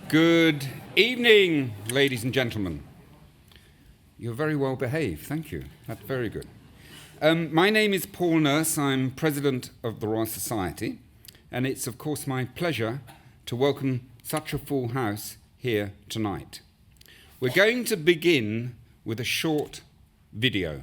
Good evening, ladies and gentlemen. You're very well behaved, thank you. That's very good. My name is Paul Nurse. I'm president of the Royal Society, and it's of course my pleasure to welcome such a full house here tonight. We're going to begin with a short video.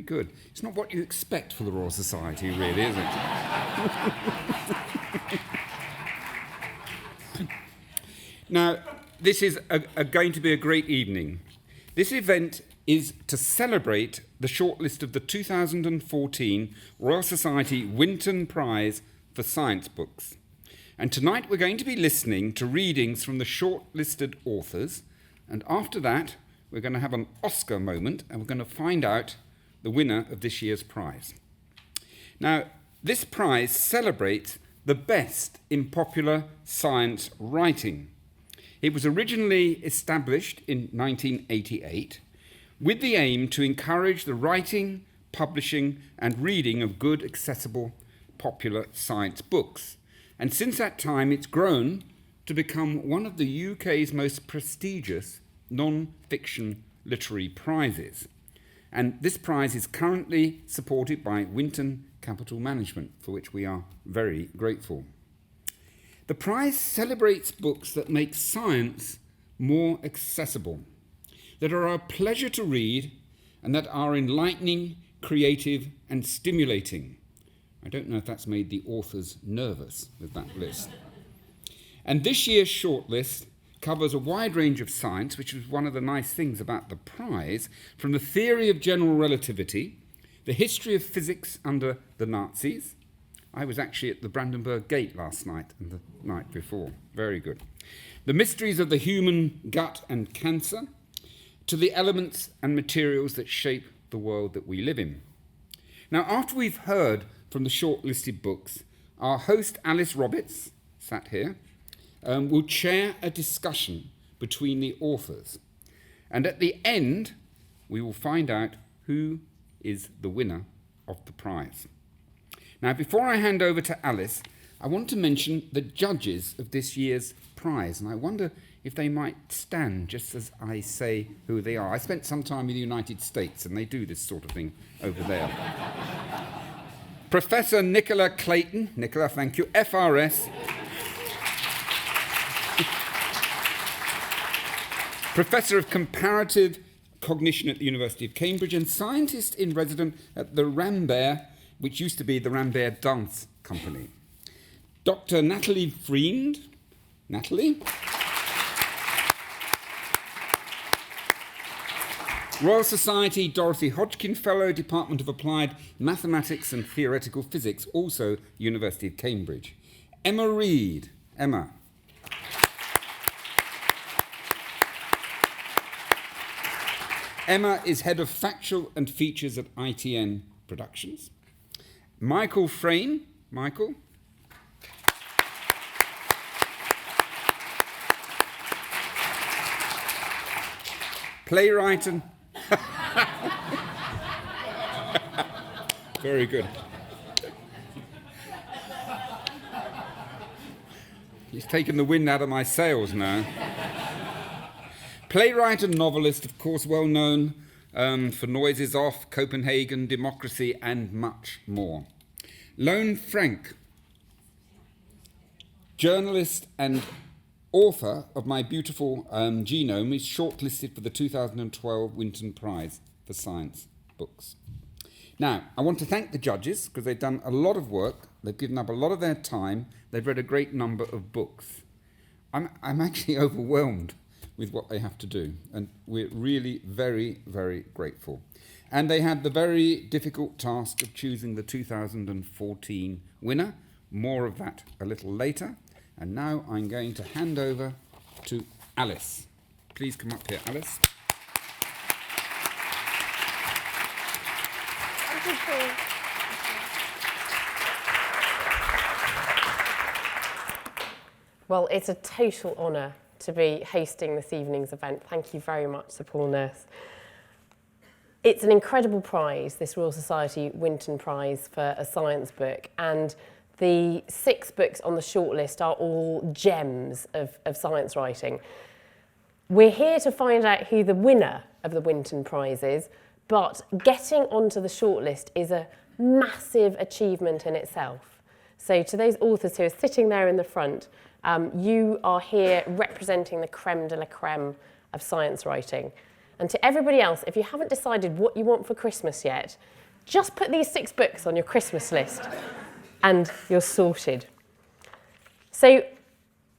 Good. It's not what you expect for the Royal Society, really, is it? Now, this is going to be a great evening. This event is to celebrate the shortlist of the 2014 Royal Society Winton Prize for Science Books. And tonight we're going to be listening to readings from the shortlisted authors, and after that we're going to have an Oscar moment, and we're going to find out the winner of this year's prize. Now, this prize celebrates the best in popular science writing. It was originally established in 1988 with the aim to encourage the writing, publishing, and reading of good, accessible, popular science books. And since that time, it's grown to become one of the UK's most prestigious non-fiction literary prizes. And this prize is currently supported by Winton Capital Management, for which we are very grateful. The prize celebrates books that make science more accessible, that are a pleasure to read, and that are enlightening, creative, and stimulating. I don't know if that's made the authors nervous with that list. And this year's shortlist covers a wide range of science, which is one of the nice things about the prize, from the theory of general relativity, the history of physics under the Nazis. I was actually at the Brandenburg Gate last night and the night before. Very good. The mysteries of the human gut and cancer, to the elements and materials that shape the world that we live in. Now, after we've heard from the shortlisted books, our host Alice Roberts, sat here, will chair a discussion between the authors. And at the end, we will find out who is the winner of the prize. Now, before I hand over to Alice, I want to mention the judges of this year's prize. And I wonder if they might stand just as I say who they are. I spent some time in the United States, and they do this sort of thing over there. Professor Nicola Clayton, Nicola, thank you, FRS, Professor of Comparative Cognition at the University of Cambridge and scientist in residence at the Rambert, which used to be the Rambert Dance Company. Dr. Natalie Freund, Natalie? Royal Society Dorothy Hodgkin Fellow, Department of Applied Mathematics and Theoretical Physics, also University of Cambridge. Emma Reed, Emma. Emma is head of factual and features at ITN Productions. Michael Frayne, Michael. Playwright and... Very good. He's taken the wind out of my sails now. Playwright and novelist, of course, well known for Noises Off, Copenhagen, Democracy, and much more. Lone Frank, journalist and author of My Beautiful Genome, is shortlisted for the 2012 Winton Prize for Science Books. Now, I want to thank the judges because they've done a lot of work. They've given up a lot of their time. They've read a great number of books. I'm actually overwhelmed with what they have to do, and we're really very, very grateful. And they had the very difficult task of choosing the 2014 winner. More of that a little later. And now I'm going to hand over to Alice. Please come up here, Alice. Well, it's a total honour to be hosting this evening's event. Thank you very much, Sir Paul Nurse. It's an incredible prize, this Royal Society Winton Prize for a science book, and the 6 books on the shortlist are all gems of science writing. We're here to find out who the winner of the Winton Prize is, but getting onto the shortlist is a massive achievement in itself. So to those authors who are sitting there in the front, you are here representing the creme de la creme of science writing. And to everybody else, if you haven't decided what you want for Christmas yet, just put these 6 books on your Christmas list and you're sorted. So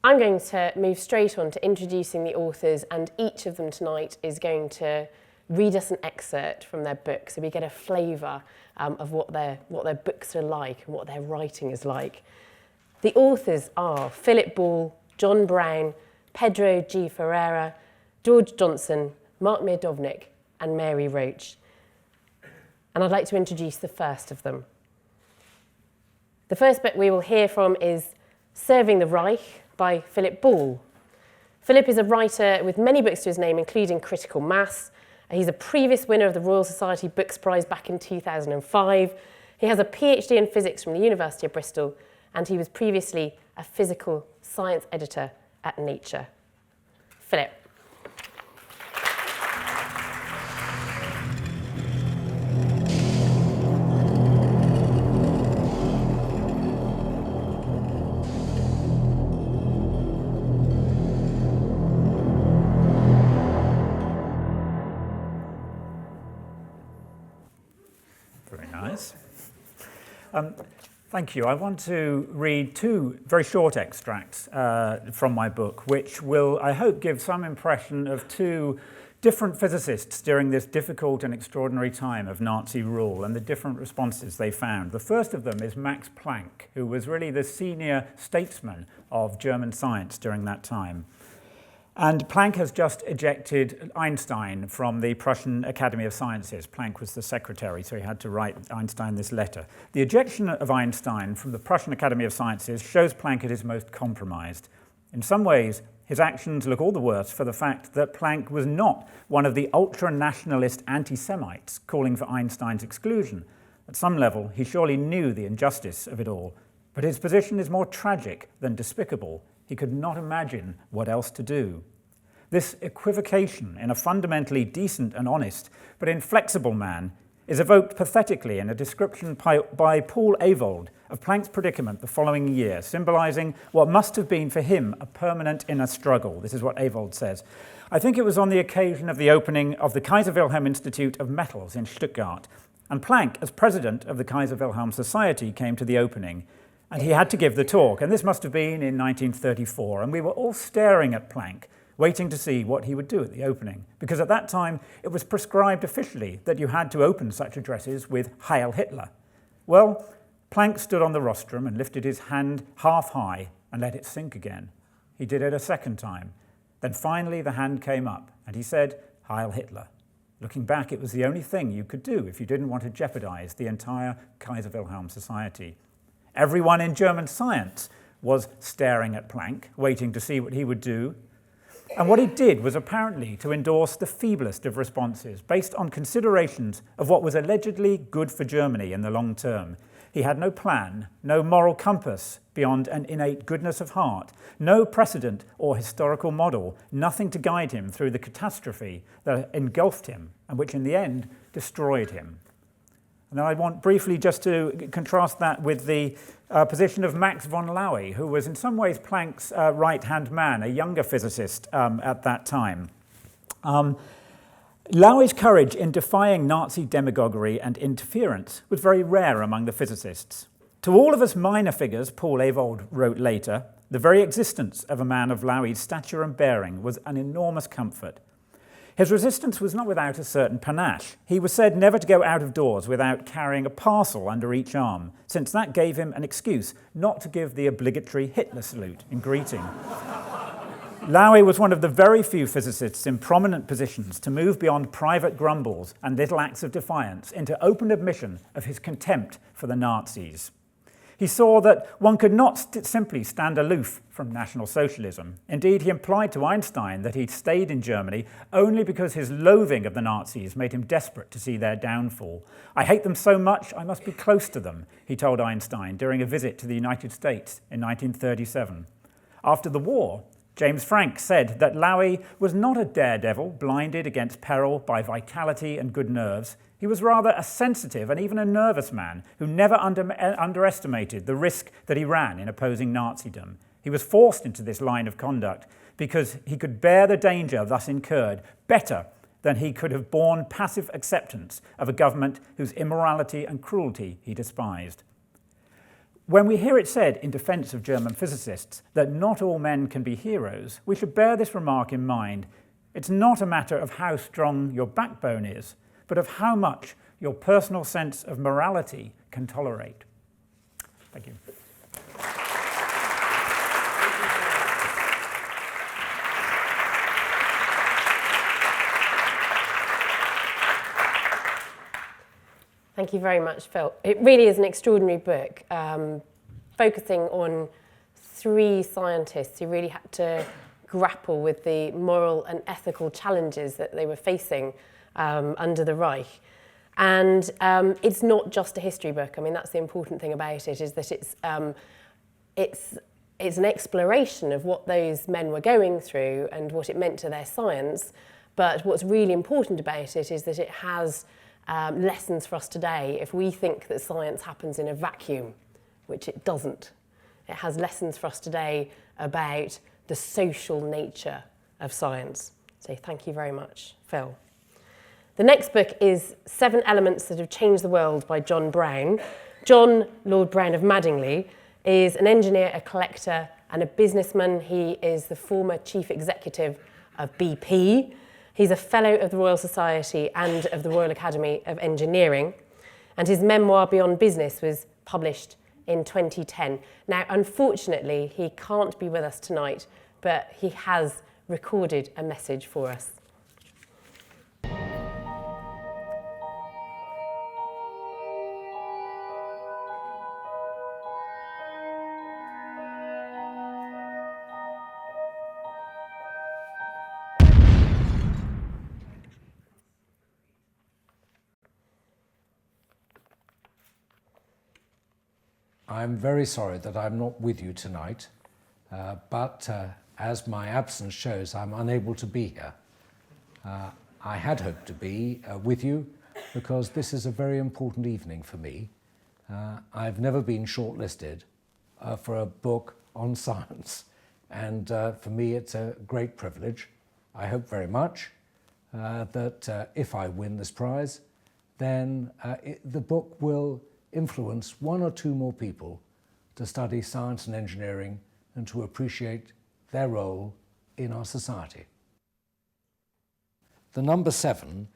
I'm going to move straight on to introducing the authors, and each of them tonight is going to read us an excerpt from their book, so we get a flavour of what their books are like and what their writing is like. The authors are Philip Ball, John Browne, Pedro G Ferreira, George Johnson, Mark Miodownik and Mary Roach. And I'd like to introduce the first of them. The first book we will hear from is Serving the Reich by Philip Ball. Philip is a writer with many books to his name, including Critical Mass. He's a previous winner of the Royal Society Books Prize back in 2005. He has a PhD in physics from the University of Bristol, and he was previously a physical science editor at Nature. Philip. Very nice. Thank you. I want to read 2 very short extracts from my book, which will, I hope, give some impression of 2 different physicists during this difficult and extraordinary time of Nazi rule and the different responses they found. The first of them is Max Planck, who was really the senior statesman of German science during that time. And Planck has just ejected Einstein from the Prussian Academy of Sciences. Planck was the secretary, so he had to write Einstein this letter. The ejection of Einstein from the Prussian Academy of Sciences shows Planck at his most compromised. In some ways, his actions look all the worse for the fact that Planck was not one of the ultra-nationalist anti-Semites calling for Einstein's exclusion. At some level, he surely knew the injustice of it all, but his position is more tragic than despicable. He could not imagine what else to do. This equivocation in a fundamentally decent and honest but inflexible man is evoked pathetically in a description by Paul Avold of Planck's predicament the following year, symbolizing what must have been for him a permanent inner struggle. This is what Avold says. I think it was on the occasion of the opening of the Kaiser Wilhelm Institute of Metals in Stuttgart, and Planck, as president of the Kaiser Wilhelm Society, came to the opening. And he had to give the talk, and this must have been in 1934, and we were all staring at Planck, waiting to see what he would do at the opening, because at that time it was prescribed officially that you had to open such addresses with Heil Hitler. Well, Planck stood on the rostrum and lifted his hand half high and let it sink again. He did it a second time. Then finally the hand came up, and he said, Heil Hitler. Looking back, it was the only thing you could do if you didn't want to jeopardize the entire Kaiser Wilhelm Society. Everyone in German science was staring at Planck, waiting to see what he would do. And what he did was apparently to endorse the feeblest of responses, based on considerations of what was allegedly good for Germany in the long term. He had no plan, no moral compass beyond an innate goodness of heart, no precedent or historical model, nothing to guide him through the catastrophe that engulfed him and which in the end destroyed him. And then I want briefly just to contrast that with the position of Max von Laue, who was in some ways Planck's right-hand man, a younger physicist at that time. Laue's courage in defying Nazi demagoguery and interference was very rare among the physicists. To all of us minor figures, Paul Avold wrote later, the very existence of a man of Laue's stature and bearing was an enormous comfort. His resistance was not without a certain panache. He was said never to go out of doors without carrying a parcel under each arm, since that gave him an excuse not to give the obligatory Hitler salute in greeting. Laue was one of the very few physicists in prominent positions to move beyond private grumbles and little acts of defiance into open admission of his contempt for the Nazis. He saw that one could not simply stand aloof from National Socialism. Indeed, he implied to Einstein that he'd stayed in Germany only because his loathing of the Nazis made him desperate to see their downfall. "I hate them so much, I must be close to them," he told Einstein during a visit to the United States in 1937. After the war, James Franck said that Lowy was not a daredevil blinded against peril by vitality and good nerves. He was rather a sensitive and even a nervous man who never underestimated the risk that he ran in opposing Nazism. He was forced into this line of conduct because he could bear the danger thus incurred better than he could have borne passive acceptance of a government whose immorality and cruelty he despised. When we hear it said in defence of German physicists that not all men can be heroes, we should bear this remark in mind. It's not a matter of how strong your backbone is, but of how much your personal sense of morality can tolerate. Thank you. Thank you very much, Phil. It really is an extraordinary book, focusing on three scientists who really had to grapple with the moral and ethical challenges that they were facing under the Reich. And it's not just a history book. I mean, that's the important thing about it, is that it's an exploration of what those men were going through and what it meant to their science. But what's really important about it is that it has lessons for us today. If we think that science happens in a vacuum, which it doesn't, it has lessons for us today about the social nature of science. So thank you very much, Phil. The next book is 7 Elements That Have Changed the World by John Browne. John, Lord Browne of Madingley, is an engineer, a collector, and a businessman. He is the former chief executive of BP. He's a fellow of the Royal Society and of the Royal Academy of Engineering. And his memoir, Beyond Business, was published in 2010. Now, unfortunately, he can't be with us tonight, but he has recorded a message for us. I'm very sorry that I'm not with you tonight, but as my absence shows, I'm unable to be here. I had hoped to be with you because this is a very important evening for me. I've never been shortlisted for a book on science, and for me it's a great privilege. I hope very much that if I win this prize, then the book will influence 1 or 2 more people to study science and engineering and to appreciate their role in our society. The number 7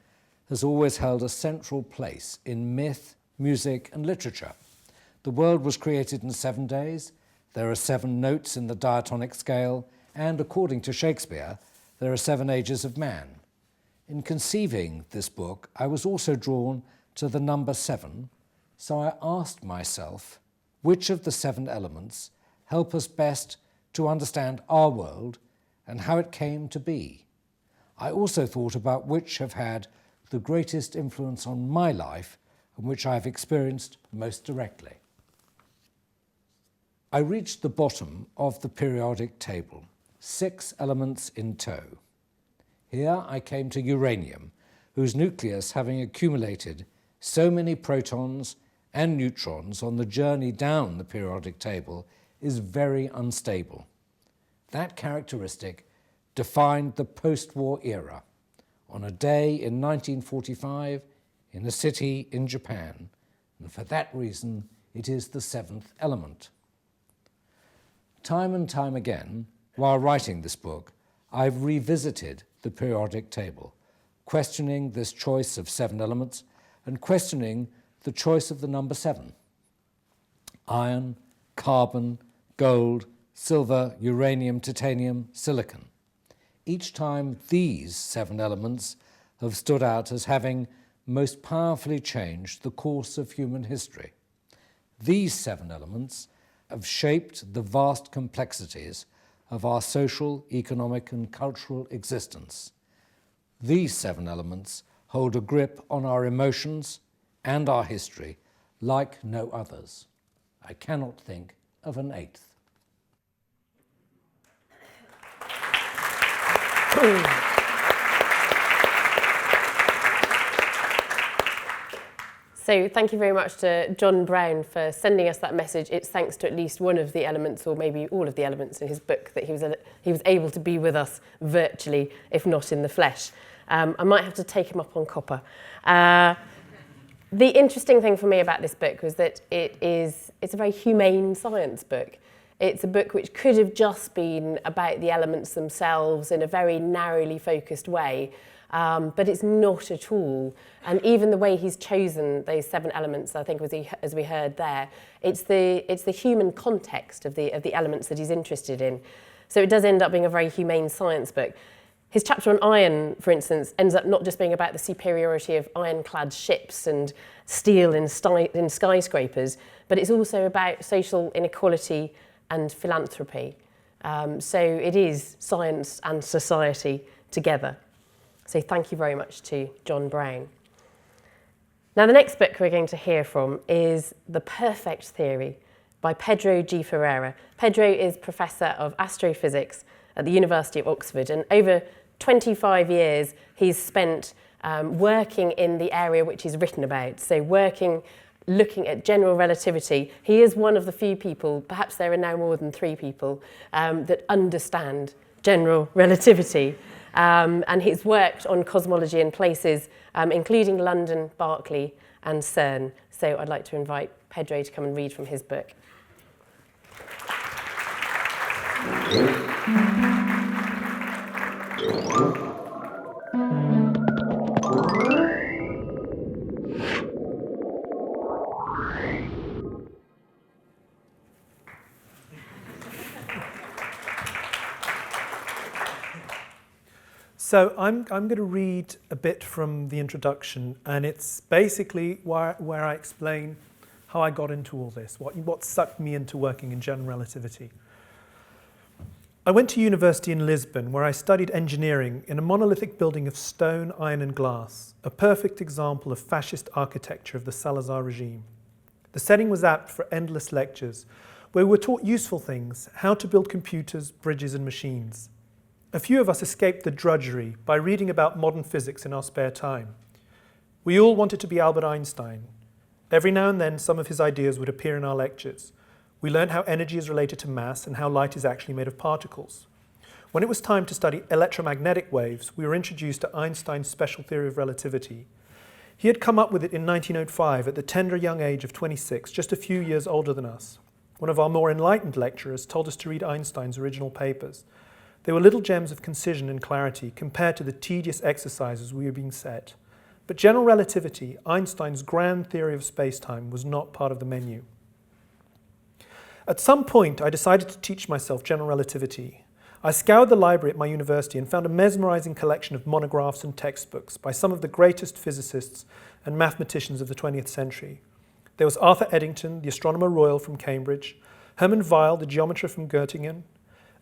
has always held a central place in myth, music, and literature. The world was created in 7 days. There are 7 notes in the diatonic scale, and according to Shakespeare, there are 7 ages of man. In conceiving this book, I was also drawn to the number 7, so I asked myself, which of the 7 elements help us best to understand our world and how it came to be? I also thought about which have had the greatest influence on my life and which I have experienced most directly. I reached the bottom of the periodic table, 6 elements in tow. Here I came to uranium, whose nucleus, having accumulated so many protons and neutrons on the journey down the periodic table, is very unstable. That characteristic defined the post-war era. On a day in 1945, in a city in Japan, and for that reason, it is the 7th element. Time and time again, while writing this book, I've revisited the periodic table, questioning this choice of 7 elements and questioning the choice of the number 7. Iron, carbon, gold, silver, uranium, titanium, silicon. Each time these 7 elements have stood out as having most powerfully changed the course of human history. These 7 elements have shaped the vast complexities of our social, economic and cultural existence. These 7 elements hold a grip on our emotions and our history like no others. I cannot think of an 8th. So thank you very much to John Browne for sending us that message. It's thanks to at least one of the elements, or maybe all of the elements in his book, that he was able to be with us virtually, if not in the flesh. I might have to take him up on copper. The interesting thing for me about this book was that it's a very humane science book. It's a book which could have just been about the elements themselves in a very narrowly focused way, but it's not at all. And even the way he's chosen those 7 elements, I think, as we heard there, it's the human context of the elements that he's interested in. So it does end up being a very humane science book. His chapter on iron, for instance, ends up not just being about the superiority of ironclad ships and steel in skyscrapers, but it's also about social inequality and philanthropy. So it is science and society together. So thank you very much to John Browne. Now, the next book we're going to hear from is The Perfect Theory by Pedro G Ferreira. Pedro is Professor of Astrophysics at the University of Oxford, and over 25 years he's spent working in the area which he's written about, so looking at general relativity. He is one of the few people, perhaps there are now more than 3 people, that understand general relativity. And he's worked on cosmology in places including London, Berkeley and CERN. So I'd like to invite Pedro to come and read from his book. So I'm going to read a bit from the introduction, and it's basically where I explain how I got into all this, what sucked me into working in general relativity. I went to university in Lisbon, where I studied engineering in a monolithic building of stone, iron and glass, a perfect example of fascist architecture of the Salazar regime. The setting was apt for endless lectures, where we were taught useful things, how to build computers, bridges and machines. A few of us escaped the drudgery by reading about modern physics in our spare time. We all wanted to be Albert Einstein. Every now and then, some of his ideas would appear in our lectures. We learned how energy is related to mass and how light is actually made of particles. When it was time to study electromagnetic waves, we were introduced to Einstein's special theory of relativity. He had come up with it in 1905 at the tender young age of 26, just a few years older than us. One of our more enlightened lecturers told us to read Einstein's original papers. They were little gems of concision and clarity compared to the tedious exercises we were being set. But general relativity, Einstein's grand theory of space-time, was not part of the menu. At some point, I decided to teach myself general relativity. I scoured the library at my university and found a mesmerizing collection of monographs and textbooks by some of the greatest physicists and mathematicians of the 20th century. There was Arthur Eddington, the Astronomer Royal from Cambridge, Hermann Weyl, the geometer from Göttingen,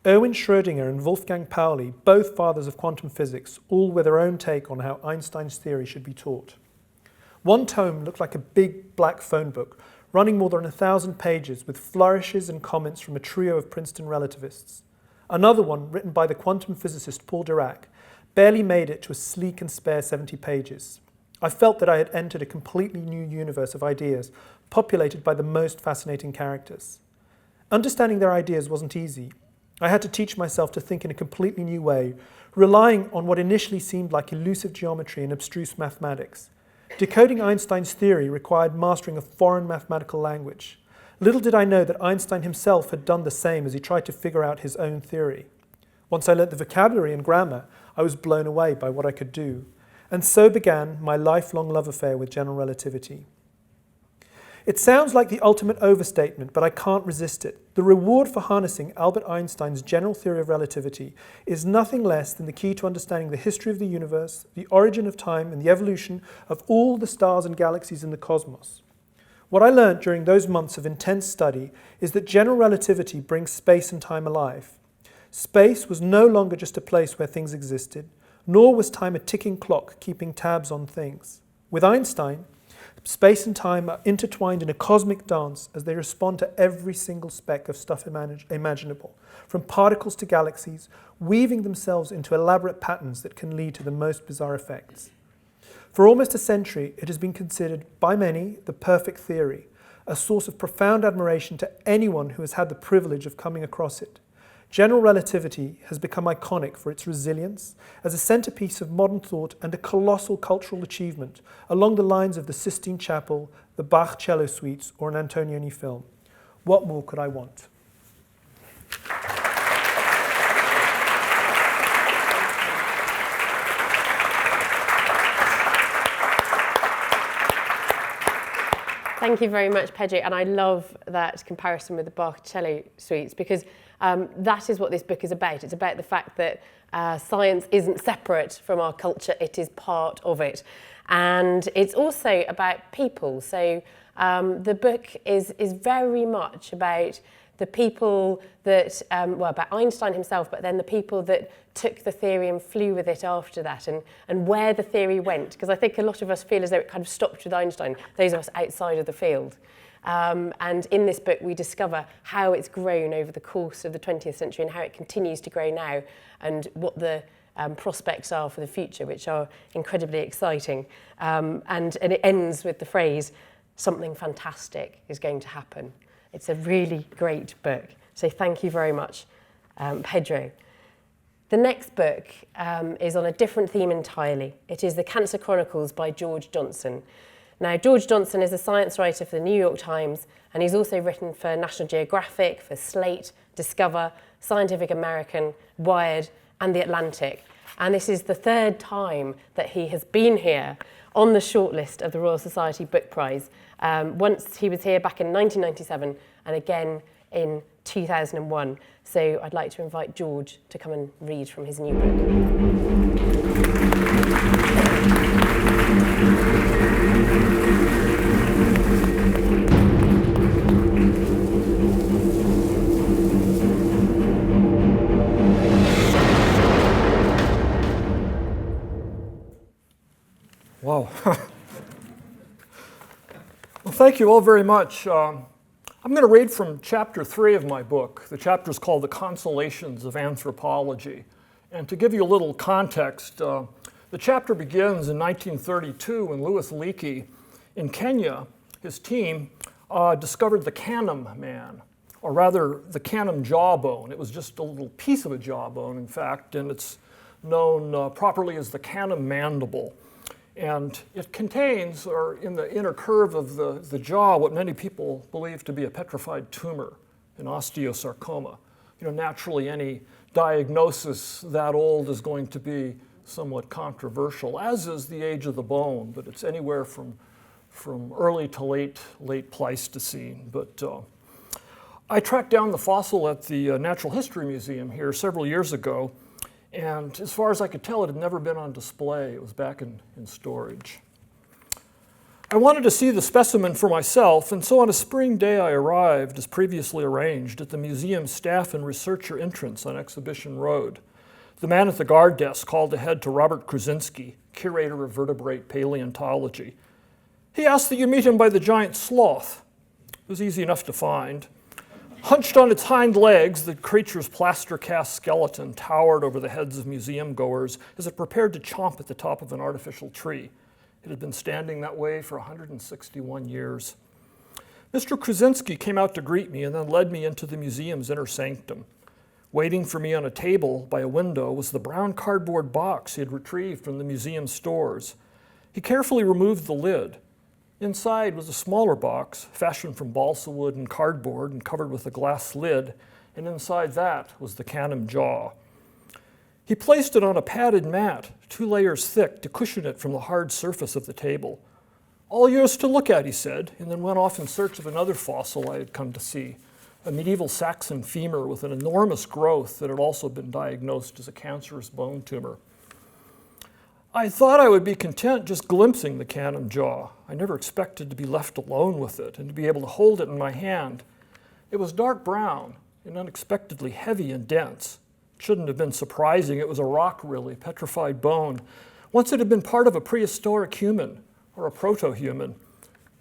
Erwin Schrödinger and Wolfgang Pauli, both fathers of quantum physics, all with their own take on how Einstein's theory should be taught. One tome looked like a big black phone book, running more than 1,000 pages with flourishes and comments from a trio of Princeton relativists. Another one, written by the quantum physicist Paul Dirac, barely made it to a sleek and spare 70 pages. I felt that I had entered a completely new universe of ideas, populated by the most fascinating characters. Understanding their ideas wasn't easy. I had to teach myself to think in a completely new way, relying on what initially seemed like elusive geometry and abstruse mathematics. Decoding Einstein's theory required mastering a foreign mathematical language. Little did I know that Einstein himself had done the same as he tried to figure out his own theory. Once I learnt the vocabulary and grammar, I was blown away by what I could do. And so began my lifelong love affair with general relativity. It sounds like the ultimate overstatement, but I can't resist it. The reward for harnessing Albert Einstein's general theory of relativity is nothing less than the key to understanding the history of the universe, the origin of time, and the evolution of all the stars and galaxies in the cosmos. What I learned during those months of intense study is that general relativity brings space and time alive. Space was no longer just a place where things existed, nor was time a ticking clock keeping tabs on things. With Einstein, space and time are intertwined in a cosmic dance as they respond to every single speck of stuff imaginable, from particles to galaxies, weaving themselves into elaborate patterns that can lead to the most bizarre effects. For almost a century, it has been considered by many the perfect theory, a source of profound admiration to anyone who has had the privilege of coming across it. General relativity has become iconic for its resilience as a centerpiece of modern thought and a colossal cultural achievement along the lines of the Sistine Chapel, the Bach cello suites, or an Antonioni film. What more could I want? Thank you very much, Pedro. And I love that comparison with the Bach cello suites, because that is what this book is about. It's about the fact that science isn't separate from our culture, it is part of it. And it's also about people. So the book is very much about the people that, about Einstein himself, but then the people that took the theory and flew with it after that, and where the theory went. Because I think a lot of us feel as though it kind of stopped with Einstein, those of us outside of the field. And in this book, we discover how it's grown over the course of the 20th century and how it continues to grow now, and what the prospects are for the future, which are incredibly exciting. And it ends with the phrase, "Something fantastic is going to happen." It's a really great book. So thank you very much, Pedro. The next book is on a different theme entirely. It is The Cancer Chronicles by George Johnson. Now, George Johnson is a science writer for the New York Times, and he's also written for National Geographic, for Slate, Discover, Scientific American, Wired, and The Atlantic. And this is the third time that he has been here on the shortlist of the Royal Society Book Prize. Once he was here back in 1997 and again in 2001. So I'd like to invite George to come and read from his new book. Wow. Well, thank you all very much. I'm going to read from chapter 3 of my book. The chapter is called The Consolations of Anthropology. And to give you a little context, the chapter begins in 1932 when Louis Leakey in Kenya, his team, discovered the Canum man, or rather the Canum jawbone. It was just a little piece of a jawbone, in fact, and it's known properly as the Canum mandible. And it contains, or in the inner curve of the jaw, what many people believe to be a petrified tumor, an osteosarcoma. You know, naturally, any diagnosis that old is going to be somewhat controversial, as is the age of the bone, but it's anywhere from early to late Pleistocene. But I tracked down the fossil at the Natural History Museum here several years ago, and as far as I could tell, it had never been on display. It was back in storage. I wanted to see the specimen for myself, and so on a spring day I arrived, as previously arranged, at the museum staff and researcher entrance on Exhibition Road. The man at the guard desk called ahead to Robert Krasinski, curator of vertebrate paleontology. He asked that you meet him by the giant sloth. It was easy enough to find. Hunched on its hind legs, the creature's plaster-cast skeleton towered over the heads of museum goers as it prepared to chomp at the top of an artificial tree. It had been standing that way for 161 years. Mr. Krasinski came out to greet me and then led me into the museum's inner sanctum. Waiting for me on a table by a window was the brown cardboard box he had retrieved from the museum stores. He carefully removed the lid. Inside was a smaller box, fashioned from balsa wood and cardboard and covered with a glass lid, and inside that was the Canum jaw. He placed it on a padded mat, 2 layers thick, to cushion it from the hard surface of the table. "All yours to look at," he said, and then went off in search of another fossil I had come to see, a medieval Saxon femur with an enormous growth that had also been diagnosed as a cancerous bone tumor. I thought I would be content just glimpsing the cannon jaw. I never expected to be left alone with it and to be able to hold it in my hand. It was dark brown and unexpectedly heavy and dense. It shouldn't have been surprising. It was a rock, really, petrified bone. Once it had been part of a prehistoric human, or a proto-human.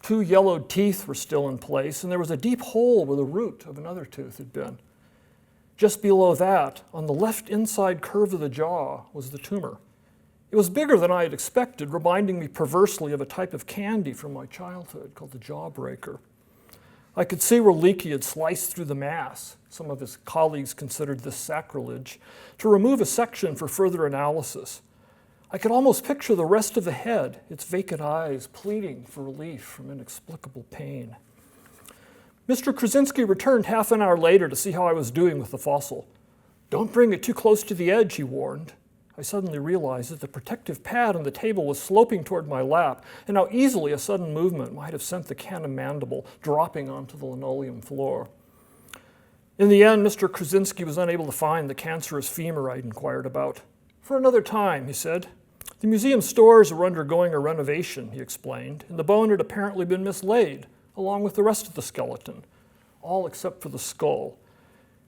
2 yellowed teeth were still in place, and there was a deep hole where the root of another tooth had been. Just below that, on the left inside curve of the jaw, was the tumor. It was bigger than I had expected, reminding me perversely of a type of candy from my childhood called the jawbreaker. I could see where Leakey had sliced through the mass. Some of his colleagues considered this sacrilege, to remove a section for further analysis. I could almost picture the rest of the head, its vacant eyes pleading for relief from inexplicable pain. Mr. Krasinski returned half an hour later to see how I was doing with the fossil. "Don't bring it too close to the edge," he warned. I suddenly realized that the protective pad on the table was sloping toward my lap, and how easily a sudden movement might have sent the cannon mandible dropping onto the linoleum floor. In the end, Mr. Krasinski was unable to find the cancerous femur I'd inquired about. "For another time," he said. "The museum stores were undergoing a renovation," he explained, and the bone had apparently been mislaid, along with the rest of the skeleton, all except for the skull.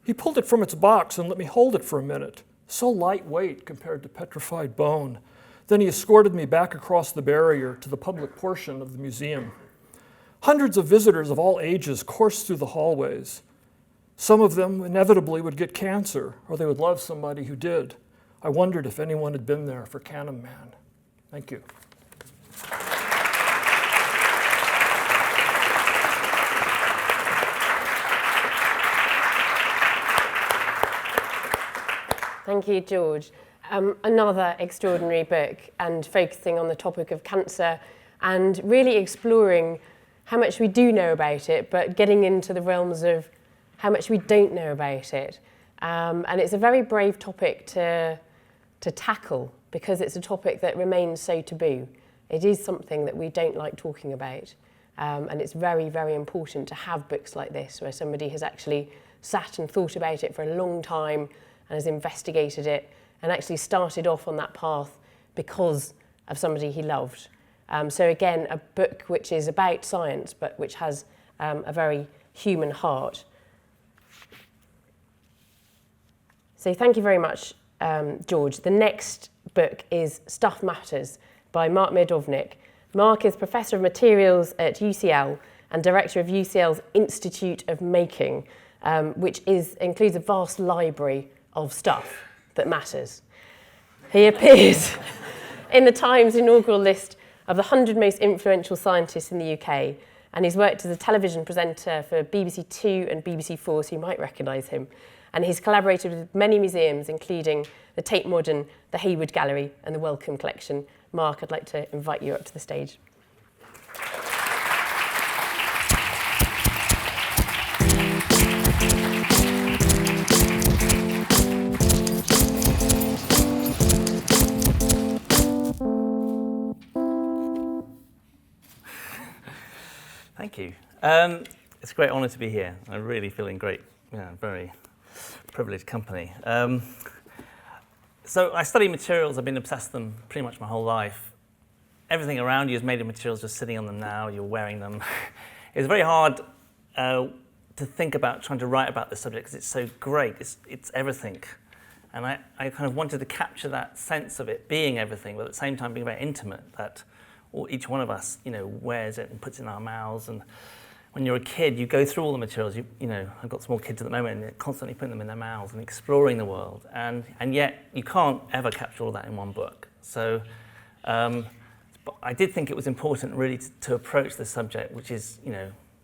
He pulled it from its box and let me hold it for a minute, so lightweight compared to petrified bone. Then he escorted me back across the barrier to the public portion of the museum. Hundreds of visitors of all ages coursed through the hallways. Some of them inevitably would get cancer, or they would love somebody who did. I wondered if anyone had been there for Cannon Man. Thank you. Thank you, George. Another extraordinary book, and focusing on the topic of cancer and really exploring how much we do know about it, but getting into the realms of how much we don't know about it. And it's a very brave topic to tackle, because it's a topic that remains so taboo. It is something that we don't like talking about. And it's very, very important to have books like this, where somebody has actually sat and thought about it for a long time and has investigated it and actually started off on that path because of somebody he loved. So again, a book which is about science, but which has a very human heart. So thank you very much, George. The next book is Stuff Matters by Mark Miodownik. Mark is Professor of Materials at UCL and Director of UCL's Institute of Making, which includes a vast library of stuff that matters. He appears in the Times inaugural list of the 100 most influential scientists in the UK, and he's worked as a television presenter for BBC 2 and BBC 4, so you might recognise him. And he's collaborated with many museums, including the Tate Modern, the Hayward Gallery, and the Wellcome Collection. Mark, I'd like to invite you up to the stage. Thank you. It's a great honour to be here. I'm really feeling great, very privileged company. So I study materials. I've been obsessed with them pretty much my whole life. Everything around you is made of materials, just sitting on them now, you're wearing them. It's very hard to think about trying to write about this subject because it's so great, it's everything. And I kind of wanted to capture that sense of it being everything, but at the same time being very intimate, that each one of us, wears it and puts it in our mouths. And when you're a kid, you go through all the materials. I've got small kids at the moment, and they're constantly putting them in their mouths and exploring the world. And yet, you can't ever capture all that in one book. So but I did think it was important really to approach this subject, which is,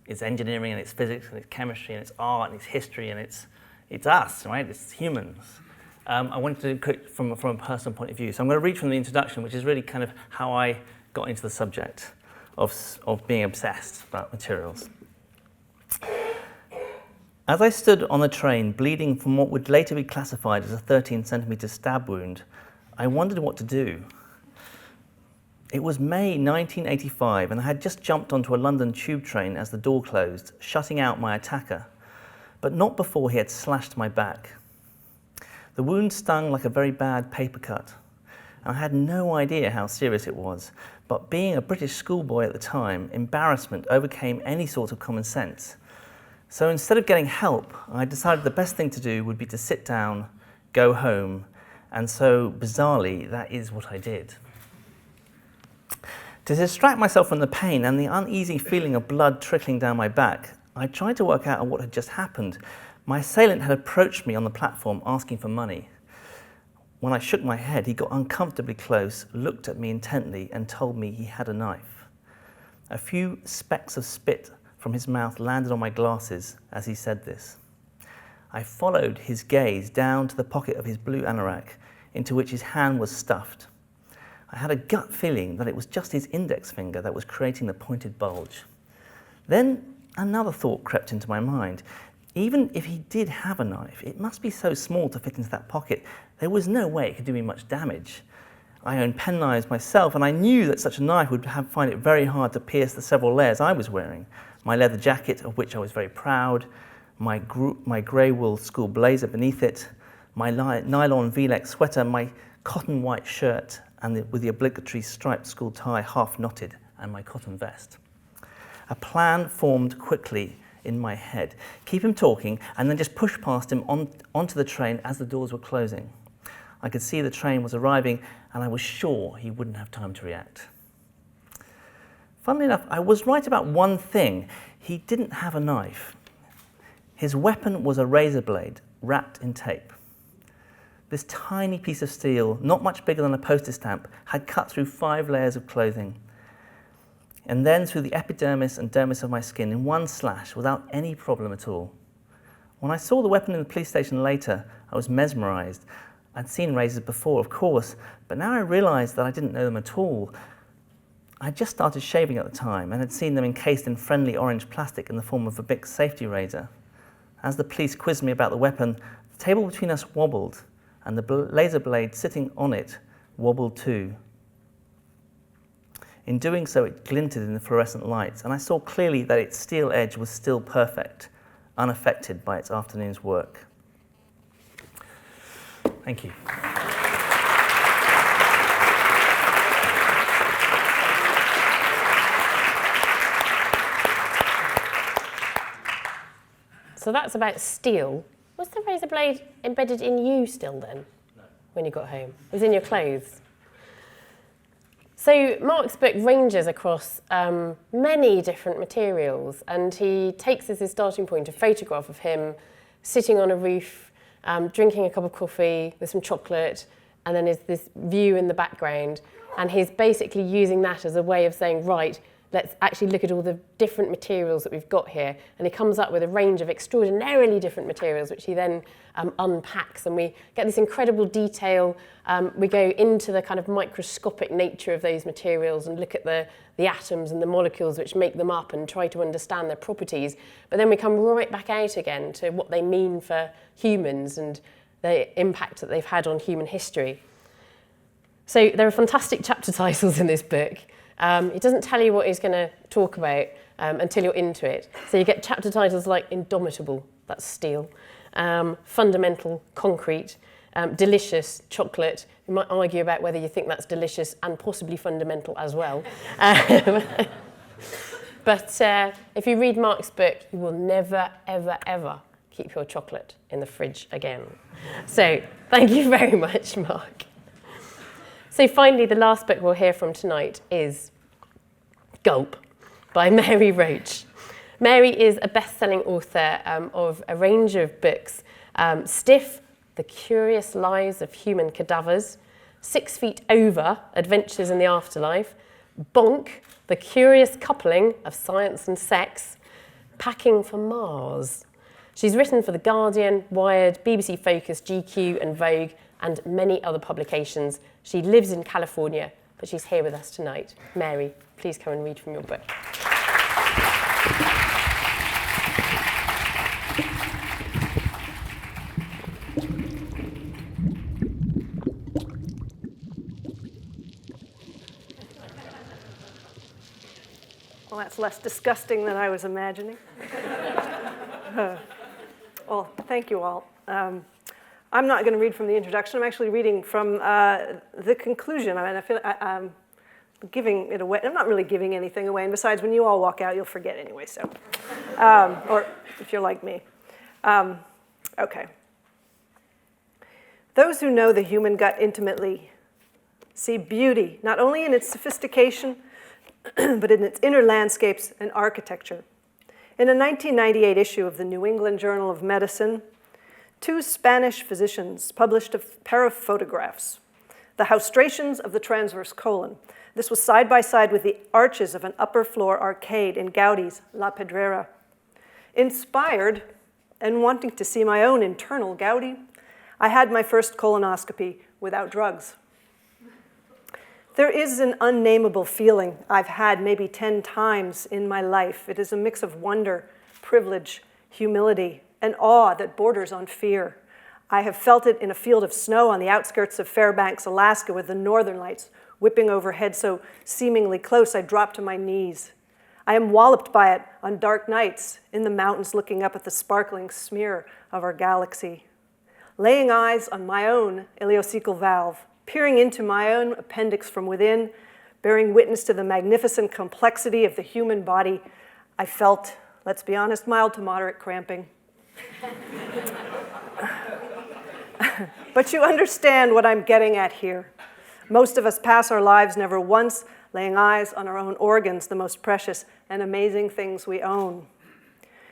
it's engineering and it's physics and it's chemistry and it's art and it's history and it's us, right? It's humans. I wanted to do it from a personal point of view. So I'm going to read from the introduction, which is really kind of how I got into the subject of being obsessed about materials. As I stood on the train, bleeding from what would later be classified as a 13-centimetre stab wound, I wondered what to do. It was May 1985, and I had just jumped onto a London tube train as the door closed, shutting out my attacker, but not before he had slashed my back. The wound stung like a very bad paper cut, and I had no idea how serious it was. But being a British schoolboy at the time, embarrassment overcame any sort of common sense. So instead of getting help, I decided the best thing to do would be to sit down, go home, and so bizarrely, that is what I did. To distract myself from the pain and the uneasy feeling of blood trickling down my back, I tried to work out what had just happened. My assailant had approached me on the platform asking for money. When I shook my head, he got uncomfortably close, looked at me intently, and told me he had a knife. A few specks of spit from his mouth landed on my glasses as he said this. I followed his gaze down to the pocket of his blue anorak, into which his hand was stuffed. I had a gut feeling that it was just his index finger that was creating the pointed bulge. Then another thought crept into my mind. Even if he did have a knife, it must be so small to fit into that pocket. There was no way it could do me much damage. I owned penknives myself, and I knew that such a knife would find it very hard to pierce the several layers I was wearing. My leather jacket, of which I was very proud, my grey wool school blazer beneath it, my nylon V-neck sweater, my cotton white shirt, and with the obligatory striped school tie half knotted, and my cotton vest. A plan formed quickly in my head. Keep him talking and then just push past him onto the train as the doors were closing. I could see the train was arriving and I was sure he wouldn't have time to react. Funnily enough, I was right about one thing. He didn't have a knife. His weapon was a razor blade wrapped in tape. This tiny piece of steel, not much bigger than a postage stamp, had cut through 5 layers of clothing, and then through the epidermis and dermis of my skin in one slash without any problem at all. When I saw the weapon in the police station later, I was mesmerized. I'd seen razors before, of course, but now I realized that I didn't know them at all. I had just started shaving at the time and had seen them encased in friendly orange plastic in the form of a Bic safety razor. As the police quizzed me about the weapon, the table between us wobbled, and the laser blade sitting on it wobbled too. In doing so, it glinted in the fluorescent lights, and I saw clearly that its steel edge was still perfect, unaffected by its afternoon's work. Thank you. So that's about steel. Was the razor blade embedded in you still then? No. When you got home? It was in your clothes? So Mark's book ranges across many different materials, and he takes as his starting point a photograph of him sitting on a roof, drinking a cup of coffee with some chocolate, and then there's this view in the background, and he's basically using that as a way of saying, right, let's actually look at all the different materials that we've got here. And he comes up with a range of extraordinarily different materials, which he then unpacks, and we get this incredible detail. We go into the kind of microscopic nature of those materials and look at the atoms and the molecules which make them up and try to understand their properties. But then we come right back out again to what they mean for humans and the impact that they've had on human history. So there are fantastic chapter titles in this book. It doesn't tell you what he's going to talk about until you're into it. So you get chapter titles like Indomitable, that's steel, Fundamental, concrete, Delicious, chocolate. You might argue about whether you think that's delicious and possibly fundamental as well. But if you read Mark's book, you will never, ever, ever keep your chocolate in the fridge again. So thank you very much, Mark. So finally, the last book we'll hear from tonight is Gulp by Mary Roach. Mary is a best-selling author of a range of books. Stiff, The Curious Lives of Human Cadavers, 6 Feet Over, Adventures in the Afterlife, Bonk, The Curious Coupling of Science and Sex, Packing for Mars. She's written for The Guardian, Wired, BBC Focus, GQ and Vogue, and many other publications. She lives in California, but she's here with us tonight. Mary, please come and read from your book. Well, that's less disgusting than I was imagining. Well, thank you all. I'm not going to read from the introduction. I'm actually reading from the conclusion. I mean, I feel I'm giving it away. I'm not really giving anything away. And besides, when you all walk out, you'll forget anyway. So, or if you're like me. Okay. Those who know the human gut intimately see beauty, not only in its sophistication, but in its inner landscapes and architecture. In a 1998 issue of the New England Journal of Medicine, 2 Spanish physicians published a pair of photographs, the haustrations of the transverse colon. This was side by side with the arches of an upper floor arcade in Gaudi's La Pedrera. Inspired and wanting to see my own internal Gaudi, I had my first colonoscopy without drugs. There is an unnameable feeling I've had maybe 10 times in my life. It is a mix of wonder, privilege, humility, and awe that borders on fear. I have felt it in a field of snow on the outskirts of Fairbanks, Alaska, with the northern lights whipping overhead so seemingly close I dropped to my knees. I am walloped by it on dark nights in the mountains looking up at the sparkling smear of our galaxy. Laying eyes on my own ileocecal valve, peering into my own appendix from within, bearing witness to the magnificent complexity of the human body, I felt, let's be honest, mild to moderate cramping. But you understand what I'm getting at here. Most of us pass our lives never once laying eyes on our own organs, the most precious and amazing things we own.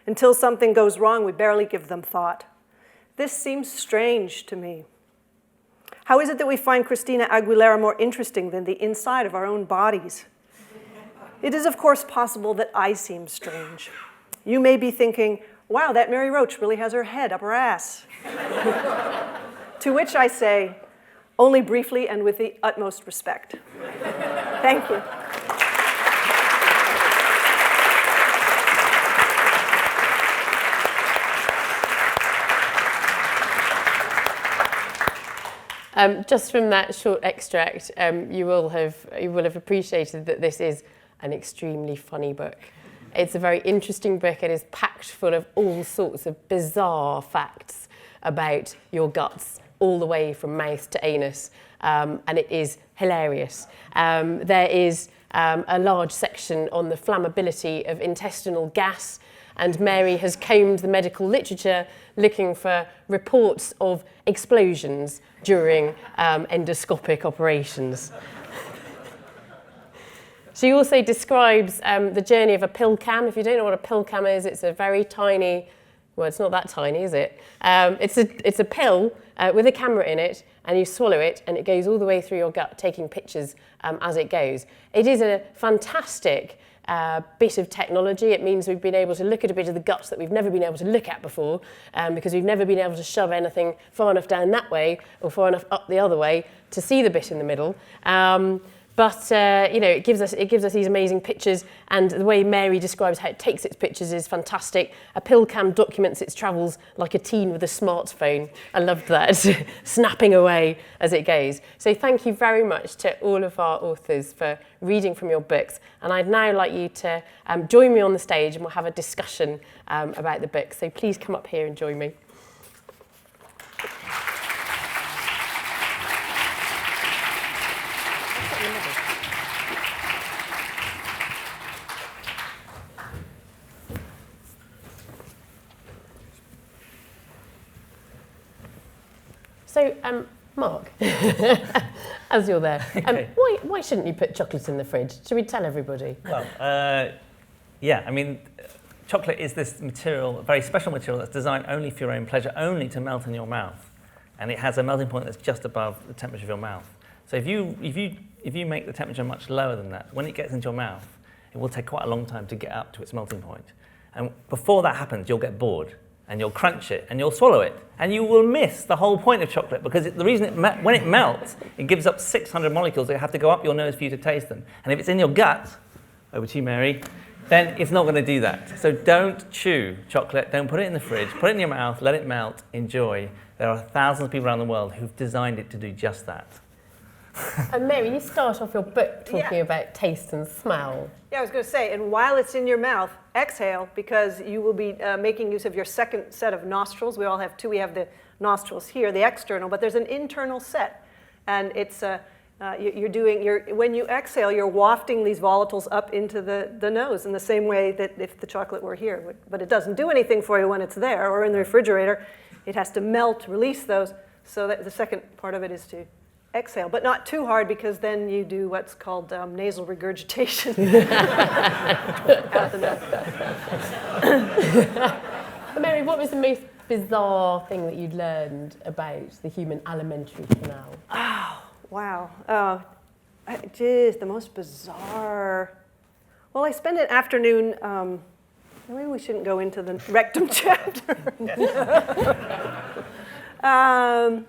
Until something goes wrong, we barely give them thought. This seems strange to me. How is it that we find Christina Aguilera more interesting than the inside of our own bodies? It is, of course, possible that I seem strange. You may be thinking, wow, that Mary Roach really has her head up her ass. To which I say, only briefly and with the utmost respect. Thank you. Just from that short extract, you will have appreciated that this is an extremely funny book. It's a very interesting book. It is packed full of all sorts of bizarre facts about your guts, all the way from mouth to anus, and it is hilarious. There is a large section on the flammability of intestinal gas, and Mary has combed the medical literature looking for reports of explosions during endoscopic operations. She also describes the journey of a pill cam. If you don't know what a pill cam is, it's a very tiny, well, it's not that tiny, is it? It's a pill with a camera in it, and you swallow it, and it goes all the way through your gut, taking pictures as it goes. It is a fantastic bit of technology. It means we've been able to look at a bit of the guts that we've never been able to look at before, because we've never been able to shove anything far enough down that way or far enough up the other way to see the bit in the middle. But it gives us these amazing pictures, and the way Mary describes how it takes its pictures is fantastic. A pill cam documents its travels like a teen with a smartphone. I loved that, snapping away as it goes. So thank you very much to all of our authors for reading from your books, and I'd now like you to join me on the stage, and we'll have a discussion about the books. So please come up here and join me. So, Mark, as you're there, why shouldn't you put chocolate in the fridge? Should we tell everybody? Well, yeah, I mean, chocolate is this material, a very special material that's designed only for your own pleasure, only to melt in your mouth. And it has a melting point that's just above the temperature of your mouth. So if you make the temperature much lower than that, when it gets into your mouth, it will take quite a long time to get up to its melting point. And before that happens, you'll get bored, and you'll crunch it, and you'll swallow it, and you will miss the whole point of chocolate, because the reason when it melts, it gives up 600 molecules that have to go up your nose for you to taste them. And if it's in your gut, over to you, Mary, then it's not going to do that. So don't chew chocolate, don't put it in the fridge, put it in your mouth, let it melt, enjoy. There are thousands of people around the world who've designed it to do just that. And Mary, you start off your book talking about taste and smell. Yeah, I was going to say, and while it's in your mouth, exhale, because you will be making use of your second set of nostrils. We all have two. We have the nostrils here, the external, but there's an internal set. And it's when you exhale, you're wafting these volatiles up into the nose in the same way that if the chocolate were here. But it doesn't do anything for you when it's there or in the refrigerator. It has to melt, release those. So that the second part of it is to exhale, but not too hard, because then you do what's called nasal regurgitation. Out the nose. Mary, what was the most bizarre thing that you'd learned about the human alimentary canal? Oh, wow. Geez, the most bizarre. Well, I spent an afternoon, maybe we shouldn't go into the rectum chapter. I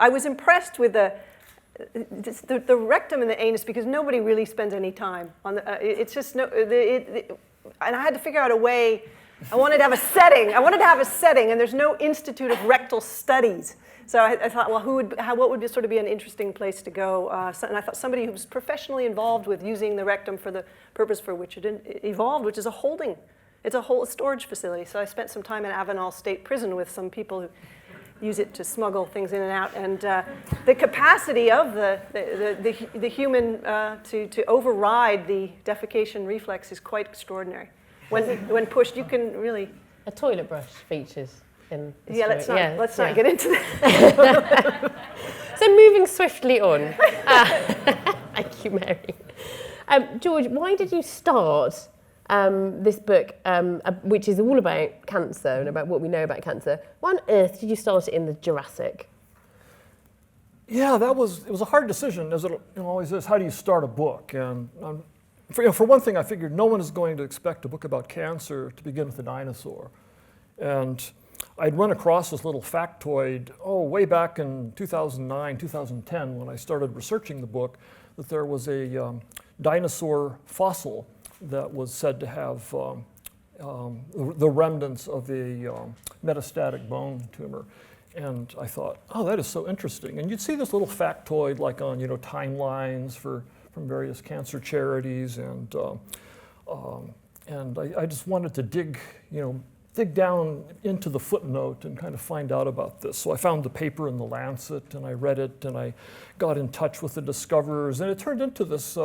was impressed with the rectum and the anus, because nobody really spends any time on the. It's just no. And I had to figure out a way. I wanted to have a setting, and there's no Institute of Rectal Studies. So I thought, well, what would sort of be an interesting place to go? And I thought somebody who was professionally involved with using the rectum for the purpose for which it evolved, which is a holding. It's a whole storage facility. So I spent some time in Avenal State Prison with some people who use it to smuggle things in and out. And the capacity of the human to override the defecation reflex is quite extraordinary. When pushed, you can really. A toilet brush features in. Yeah, let's not get into that. So moving swiftly on. Thank you, Mary. George, why did you start this book, which is all about cancer and about what we know about cancer? Why on earth did you start it in the Jurassic? Yeah, it was a hard decision, as it always is. How do you start a book? And for one thing, I figured no one is going to expect a book about cancer to begin with a dinosaur. And I'd run across this little factoid, way back in 2009, 2010, when I started researching the book, that there was a dinosaur fossil that was said to have the remnants of a metastatic bone tumor. And I thought, that is so interesting. And you'd see this little factoid like on, timelines from various cancer charities, and I just wanted to dig down into the footnote and kind of find out about this. So I found the paper in the Lancet, and I read it, and I got in touch with the discoverers, and it turned into this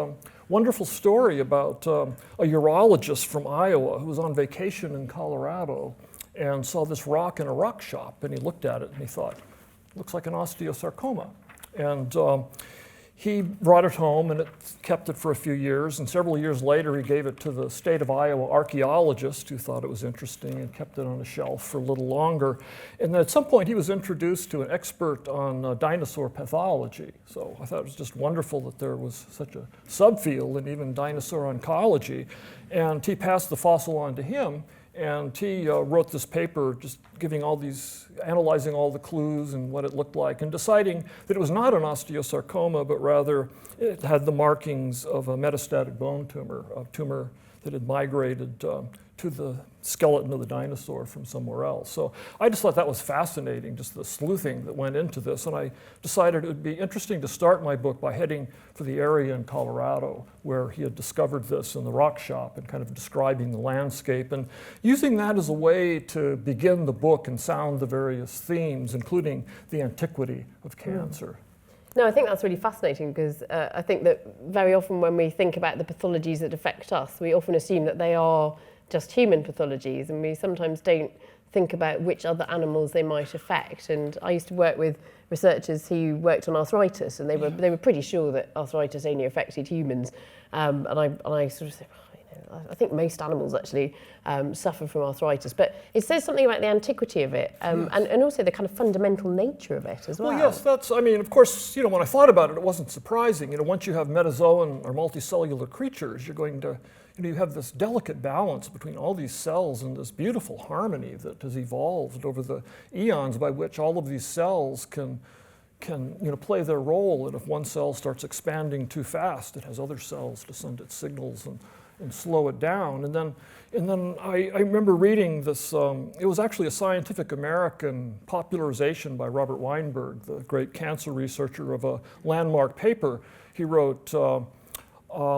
wonderful story about a urologist from Iowa who was on vacation in Colorado and saw this rock in a rock shop, and he looked at it and he thought, looks like an osteosarcoma. And he brought it home and kept it for a few years, and several years later he gave it to the state of Iowa archaeologist who thought it was interesting and kept it on a shelf for a little longer. And then at some point he was introduced to an expert on dinosaur pathology. So I thought it was just wonderful that there was such a subfield in even dinosaur oncology. And he passed the fossil on to him, and he wrote this paper just analyzing all the clues and what it looked like, and deciding that it was not an osteosarcoma, but rather it had the markings of a metastatic bone tumor, a tumor that had migrated to the skeleton of the dinosaur from somewhere else. So I just thought that was fascinating, just the sleuthing that went into this, and I decided it would be interesting to start my book by heading for the area in Colorado where he had discovered this in the rock shop, and kind of describing the landscape and using that as a way to begin the book and sound the various themes, including the antiquity of cancer. No, I think that's really fascinating, because I think that very often when we think about the pathologies that affect us, we often assume that they are just human pathologies, and we sometimes don't think about which other animals they might affect. And I used to work with researchers who worked on arthritis, and they were pretty sure that arthritis only affected humans. And I sort of said, I think most animals actually suffer from arthritis, but it says something about the antiquity of it, and also the kind of fundamental nature of it as well. Well, yes, of course, when I thought about it, it wasn't surprising. Once you have metazoan or multicellular creatures, you're going to, you have this delicate balance between all these cells and this beautiful harmony that has evolved over the eons, by which all of these cells can play their role. And if one cell starts expanding too fast, it has other cells to send its signals and slow it down. And then I remember reading this, it was actually a Scientific American popularization by Robert Weinberg, the great cancer researcher, of a landmark paper he wrote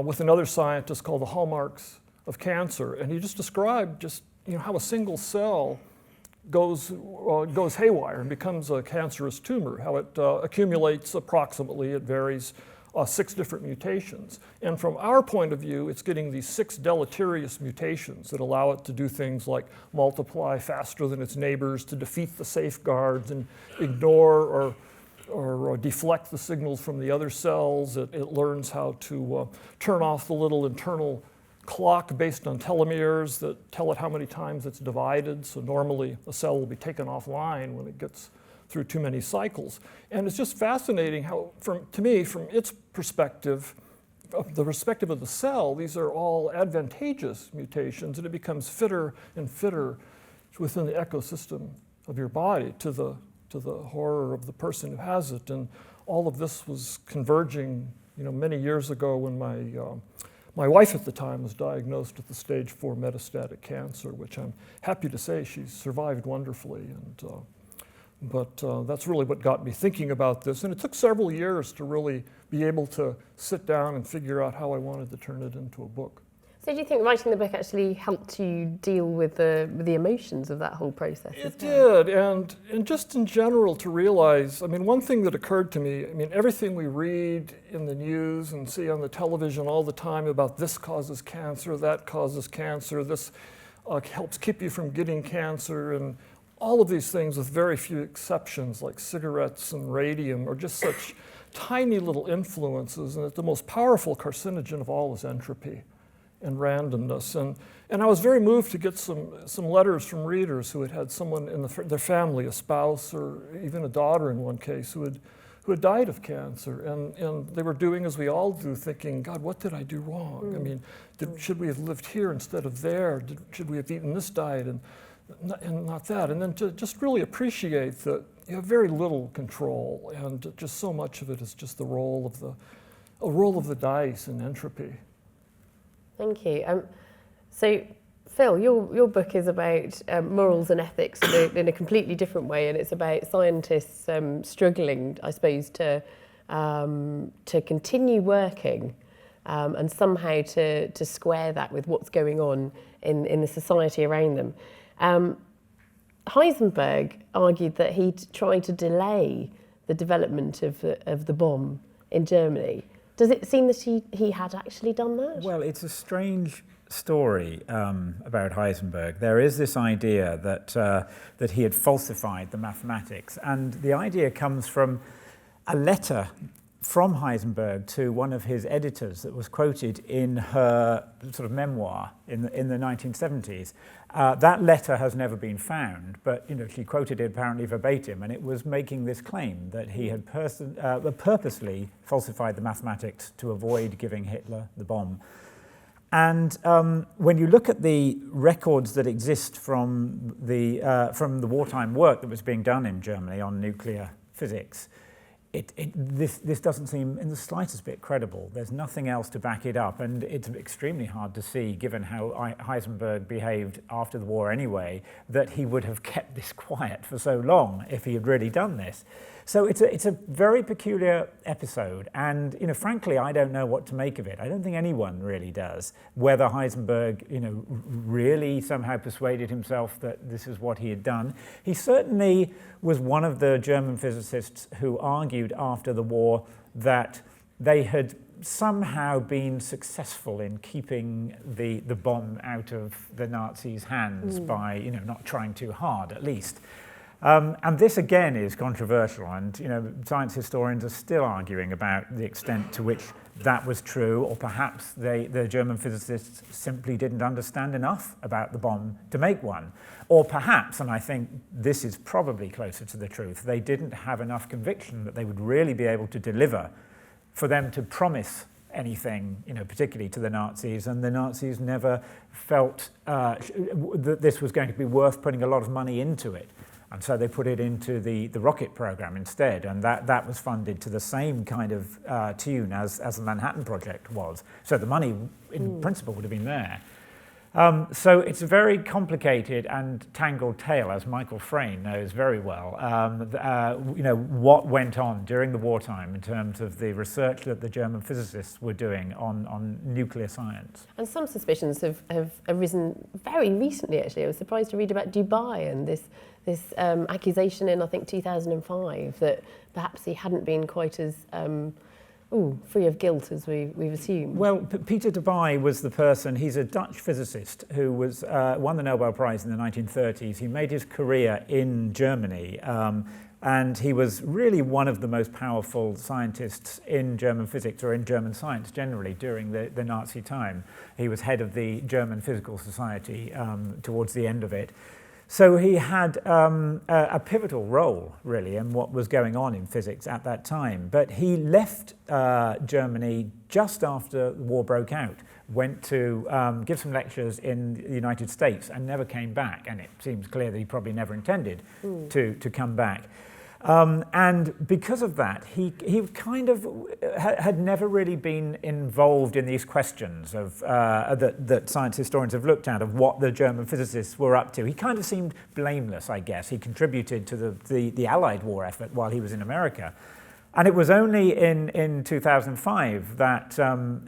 with another scientist called The Hallmarks of Cancer. And he just described how a single cell goes haywire and becomes a cancerous tumor, how it accumulates approximately, it varies, 6 different mutations. And from our point of view, it's getting these 6 deleterious mutations that allow it to do things like multiply faster than its neighbors, to defeat the safeguards and ignore or deflect the signals from the other cells. It learns how to turn off the little internal clock based on telomeres that tell it how many times it's divided. So normally a cell will be taken offline when it gets through too many cycles. And it's just fascinating how, to me, from its perspective, the perspective of the cell, these are all advantageous mutations, and it becomes fitter and fitter within the ecosystem of your body to the horror of the person who has it. And all of this was converging, many years ago when my wife at the time was diagnosed with the stage 4 metastatic cancer, which I'm happy to say she survived wonderfully. But that's really what got me thinking about this. And it took several years to really be able to sit down and figure out how I wanted to turn it into a book. So do you think writing the book actually helped you deal with the emotions of that whole process? It did, and just in general to realize, one thing that occurred to me, everything we read in the news and see on the television all the time about this causes cancer, that causes cancer, this helps keep you from getting cancer, and all of these things with very few exceptions like cigarettes and radium are just such tiny little influences, and that the most powerful carcinogen of all is entropy and randomness. And I was very moved to get some letters from readers who had someone in their family, a spouse or even a daughter in one case, who had died of cancer. And they were doing as we all do, thinking, God, what did I do wrong? Should we have lived here instead of there? Should we have eaten this diet and not that? And then to just really appreciate that you have very little control, and just so much of it is just the roll of the dice and entropy. Thank you. So, Phil, your book is about morals and ethics in a completely different way, and it's about scientists struggling, I suppose, to continue working and somehow to square that with what's going on in the society around them. Heisenberg argued that he'd tried to delay the development of the bomb in Germany. Does it seem that he had actually done that? Well, it's a strange story about Heisenberg. There is this idea that he had falsified the mathematics, and the idea comes from a letter from Heisenberg to one of his editors that was quoted in her sort of memoir in the 1970s. That letter has never been found, but she quoted it apparently verbatim, and it was making this claim that he had purposely falsified the mathematics to avoid giving Hitler the bomb. And when you look at the records that exist from the wartime work that was being done in Germany on nuclear physics, this doesn't seem in the slightest bit credible. There's nothing else to back it up, and it's extremely hard to see, given how Heisenberg behaved after the war anyway, that he would have kept this quiet for so long if he had really done this. So it's a very peculiar episode, and frankly, I don't know what to make of it. I don't think anyone really does. Whether Heisenberg, really somehow persuaded himself that this is what he had done. He certainly was one of the German physicists who argued after the war that they had somehow been successful in keeping the bomb out of the Nazis' hands by not trying too hard, at least. And this again is controversial, and science historians are still arguing about the extent to which that was true, or perhaps the German physicists simply didn't understand enough about the bomb to make one. Or perhaps, and I think this is probably closer to the truth, they didn't have enough conviction that they would really be able to deliver for them to promise anything, particularly to the Nazis, and the Nazis never felt that this was going to be worth putting a lot of money into it. And so they put it into the rocket program instead, and that was funded to the same kind of tune as the Manhattan Project was. So the money, in principle, would have been there. So it's a very complicated and tangled tale, as Michael Frayn knows very well. What went on during the wartime in terms of the research that the German physicists were doing on nuclear science. And some suspicions have arisen very recently, actually. I was surprised to read about Dubai and this accusation in, I think, 2005 that perhaps he hadn't been quite as free of guilt as we've assumed. Well, Peter Dubai was the person, he's a Dutch physicist who was won the Nobel Prize in the 1930s. He made his career in Germany, and he was really one of the most powerful scientists in German physics, or in German science generally, during the Nazi time. He was head of the German Physical Society towards the end of it. So he had a pivotal role, really, in what was going on in physics at that time. But he left Germany just after the war broke out, went to give some lectures in the United States and never came back. And it seems clear that he probably never intended to come back. And because of that, he kind of had never really been involved in these questions of that science historians have looked at, of what the German physicists were up to. He kind of seemed blameless, I guess. He contributed to the Allied war effort while he was in America. And it was only in 2005 that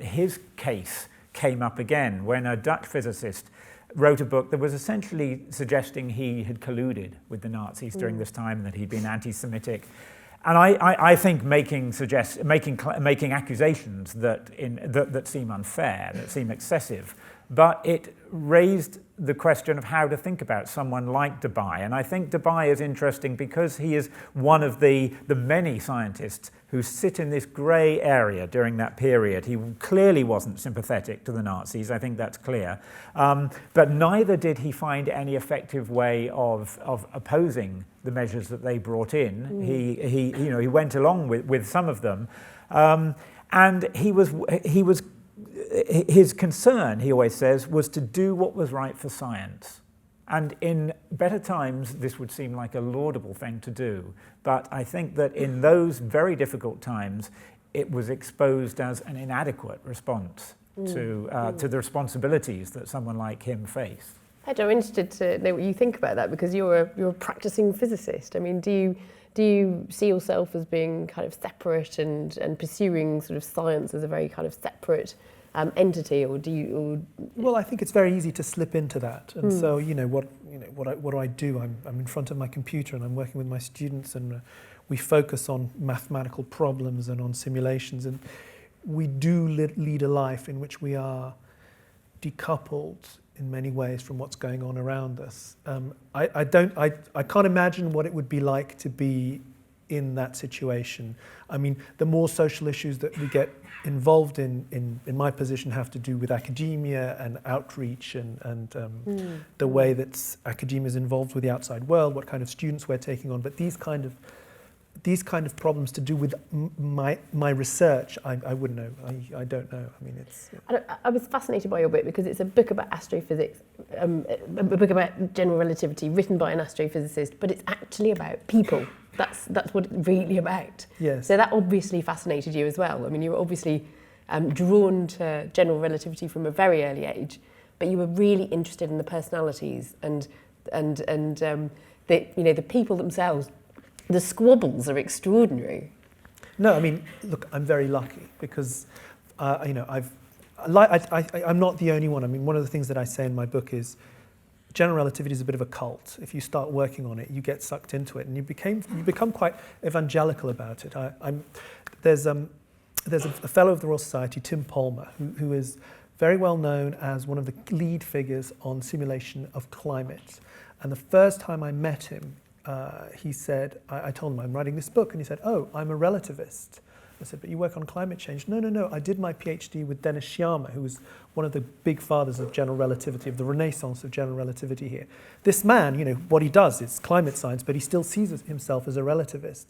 his case came up again, when a Dutch physicist wrote a book that was essentially suggesting he had colluded with the Nazis during this time, that he'd been anti-Semitic. And I think making accusations that seem unfair, that seem excessive, but it raised the question of how to think about someone like Dubai. And I think Dubai is interesting because he is one of the many scientists who sit in this grey area during that period. He clearly wasn't sympathetic to the Nazis, I think that's clear. But neither did he find any effective way of opposing the measures that they brought in. He went along with some of them. And his concern, he always says, was to do what was right for science. And in better times, this would seem like a laudable thing to do. But I think that in those very difficult times, it was exposed as an inadequate response to the responsibilities that someone like him faced. Pedro, I'm interested to know what you think about that, because you're a practicing physicist. I mean, do you see yourself as being kind of separate and pursuing sort of science as a very kind of separate entity, or do you? Well, I think it's very easy to slip into that, and so what do I do? I'm in front of my computer and I'm working with my students, and we focus on mathematical problems and on simulations, and we do lead a life in which we are decoupled in many ways from what's going on around us. I can't imagine what it would be like to be in that situation. I mean, the more social issues that we get involved in my position have to do with academia and outreach and the way that academia is involved with the outside world, what kind of students we're taking on. But these kind of problems to do with my research, I wouldn't know. I don't know. I mean, it's. I was fascinated by your book because it's a book about astrophysics, a book about general relativity, written by an astrophysicist, but it's actually about people. That's what it's really about. Yes. So that obviously fascinated you as well. I mean, you were obviously drawn to general relativity from a very early age, but you were really interested in the personalities and the people themselves. The squabbles are extraordinary. No, I mean, look, I'm very lucky because, I'm not the only one. I mean, one of the things that I say in my book is general relativity is a bit of a cult. If you start working on it, you get sucked into it, and you become quite evangelical about it. There's a fellow of the Royal Society, Tim Palmer, who is very well known as one of the lead figures on simulation of climate. And the first time I met him, he said, I told him I'm writing this book, and he said, "Oh, I'm a relativist." I said, "But you work on climate change." No, I did my PhD with Dennis Sciama, who was one of the big fathers of general relativity, of the renaissance of general relativity here. This man, what he does is climate science, but he still sees himself as a relativist.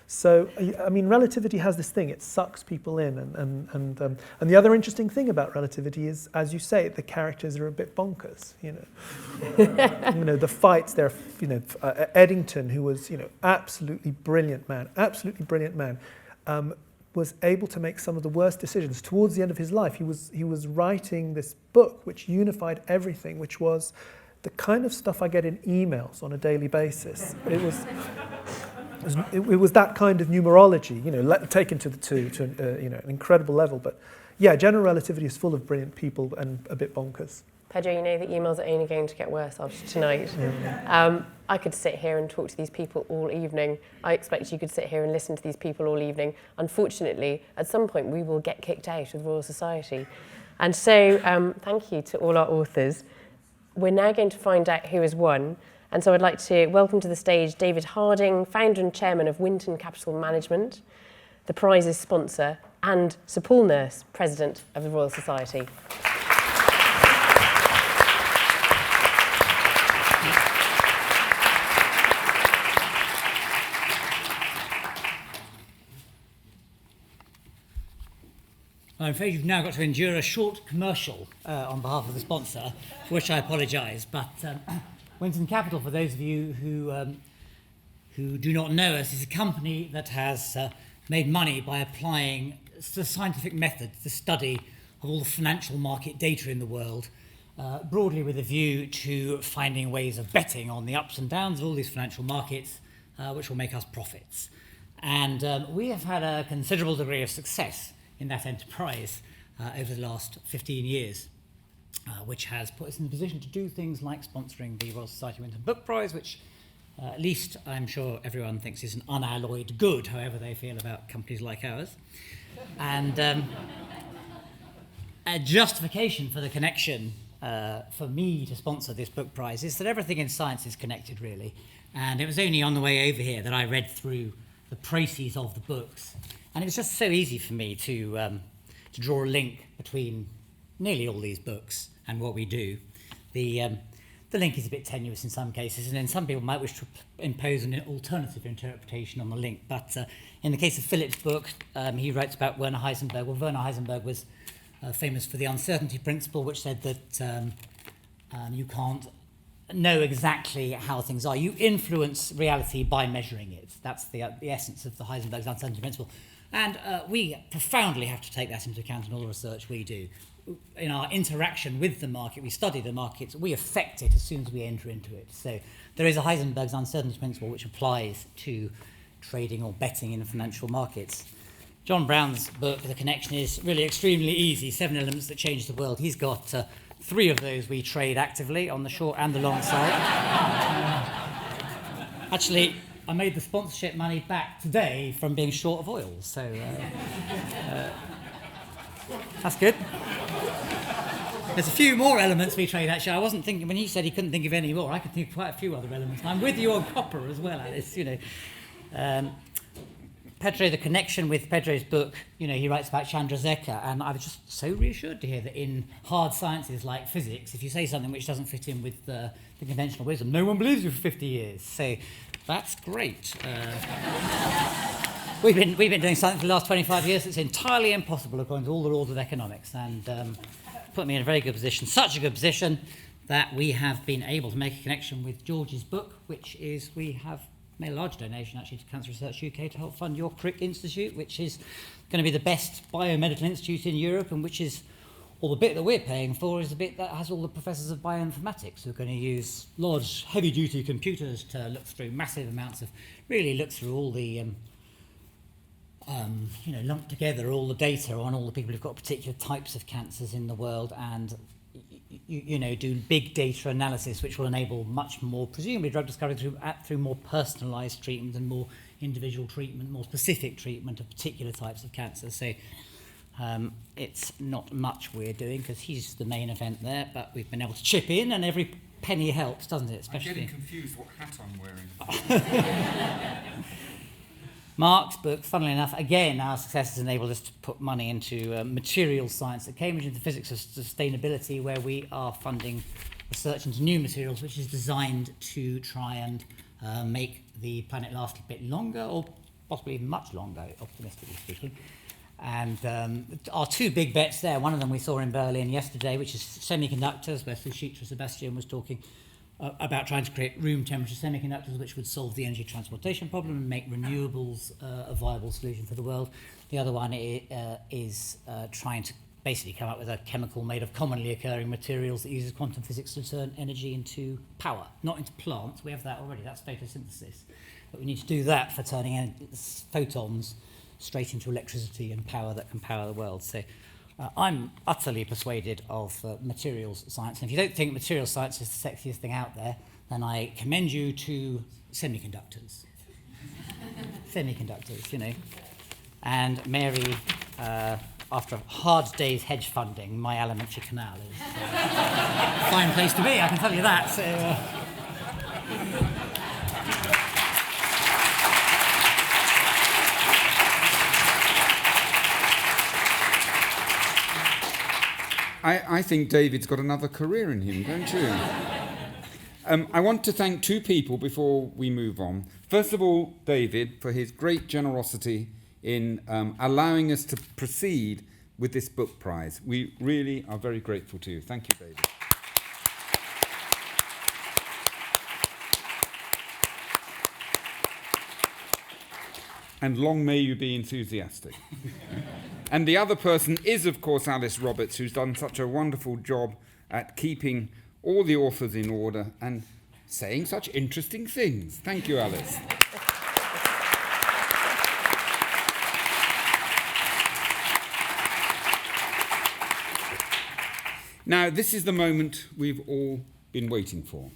So, I mean, relativity has this thing, it sucks people in. And the other interesting thing about relativity is, as you say, the characters are a bit bonkers, the fights there, Eddington, who was, absolutely brilliant man, was able to make some of the worst decisions. Towards the end of his life, he was writing this book which unified everything, which was the kind of stuff I get in emails on a daily basis. It was that kind of numerology, taken to an incredible level. But yeah, general relativity is full of brilliant people and a bit bonkers. Pedro, you know the emails are only going to get worse after tonight. I could sit here and talk to these people all evening. I expect you could sit here and listen to these people all evening. Unfortunately, at some point we will get kicked out of the Royal Society. And so thank you to all our authors. We're now going to find out who has won. And so I'd like to welcome to the stage David Harding, founder and chairman of Winton Capital Management, the prize's sponsor, and Sir Paul Nurse, president of the Royal Society. I'm afraid you've now got to endure a short commercial on behalf of the sponsor, for which I apologise. But Winton Capital, for those of you who do not know us, is a company that has made money by applying the scientific method, the study of all the financial market data in the world, broadly with a view to finding ways of betting on the ups and downs of all these financial markets, which will make us profits. And we have had a considerable degree of success in that enterprise over the last 15 years, which has put us in the position to do things like sponsoring the Royal Society Winton Book Prize, which at least I'm sure everyone thinks is an unalloyed good, however they feel about companies like ours. And a justification for the connection for me to sponsor this book prize is that everything in science is connected, really. And it was only on the way over here that I read through the précis of the books. And it was just so easy for me to draw a link between nearly all these books and what we do. The link is a bit tenuous in some cases, and then some people might wish to impose an alternative interpretation on the link. But in the case of Philip's book, he writes about Werner Heisenberg. Well, Werner Heisenberg was famous for the uncertainty principle, which said that you can't know exactly how things are. You influence reality by measuring it. That's the essence of the Heisenberg's uncertainty principle. And we profoundly have to take that into account in all the research we do. In our interaction with the market, we study the markets, we affect it as soon as we enter into it. So there is a Heisenberg's uncertainty principle which applies to trading or betting in financial markets. John Browne's book, The Connection, is really extremely easy, 7 elements that change the world. He's got 3 of those we trade actively on the short and the long side. Actually, I made the sponsorship money back today from being short of oil, so that's good. There's a few more elements we trade, actually. I wasn't thinking, when he said he couldn't think of any more, I could think of quite a few other elements. I'm with you on copper as well, Alice, Pedro, the connection with Pedro's book, he writes about Chandrasekhar, and I was just so reassured to hear that in hard sciences like physics, if you say something which doesn't fit in with the conventional wisdom, no one believes you for 50 years. So that's great. We've been doing something for the last 25 years that's entirely impossible according to all the laws of economics, and put me in a very good position, such a good position that we have been able to make a connection with George's book, which is we have made a large donation actually to Cancer Research UK to help fund your Crick Institute, which is going to be the best biomedical institute in Europe, and which is, or the bit that we're paying for is the bit that has all the professors of bioinformatics who are going to use large heavy-duty computers to look through massive amounts of, really look through all the lump together all the data on all the people who've got particular types of cancers in the world, and do big data analysis, which will enable much more, presumably, drug discovery through more personalised treatment and more individual treatment, more specific treatment of particular types of cancer. So it's not much we're doing because he's the main event there, but we've been able to chip in, and every penny helps, doesn't it? Especially. I'm getting confused what hat I'm wearing. Mark's book, funnily enough, again, our success has enabled us to put money into materials science at Cambridge, into physics of sustainability, where we are funding research into new materials, which is designed to try and make the planet last a bit longer, or possibly even much longer, optimistically speaking. And our 2 big bets there, one of them we saw in Berlin yesterday, which is semiconductors, where Suchitra Sebastian was talking about trying to create room temperature semiconductors which would solve the energy transportation problem and make renewables a viable solution for the world. The other one is trying to basically come up with a chemical made of commonly occurring materials that uses quantum physics to turn energy into power, not into plants. We have that already, that's photosynthesis. But we need to do that for turning photons straight into electricity and power that can power the world. So I'm utterly persuaded of materials science. And if you don't think materials science is the sexiest thing out there, then I commend you to semiconductors. Semiconductors, you know. And Mary, after a hard day's hedge funding, my alimentary canal is a fine place to be, I can tell you that. So, I think David's got another career in him, don't you? I want to thank two people before we move on. First of all, David, for his great generosity in allowing us to proceed with this book prize. We really are very grateful to you. Thank you, David. And long may you be enthusiastic. And the other person is, of course, Alice Roberts, who's done such a wonderful job at keeping all the authors in order and saying such interesting things. Thank you, Alice. Now, this is the moment we've all been waiting for.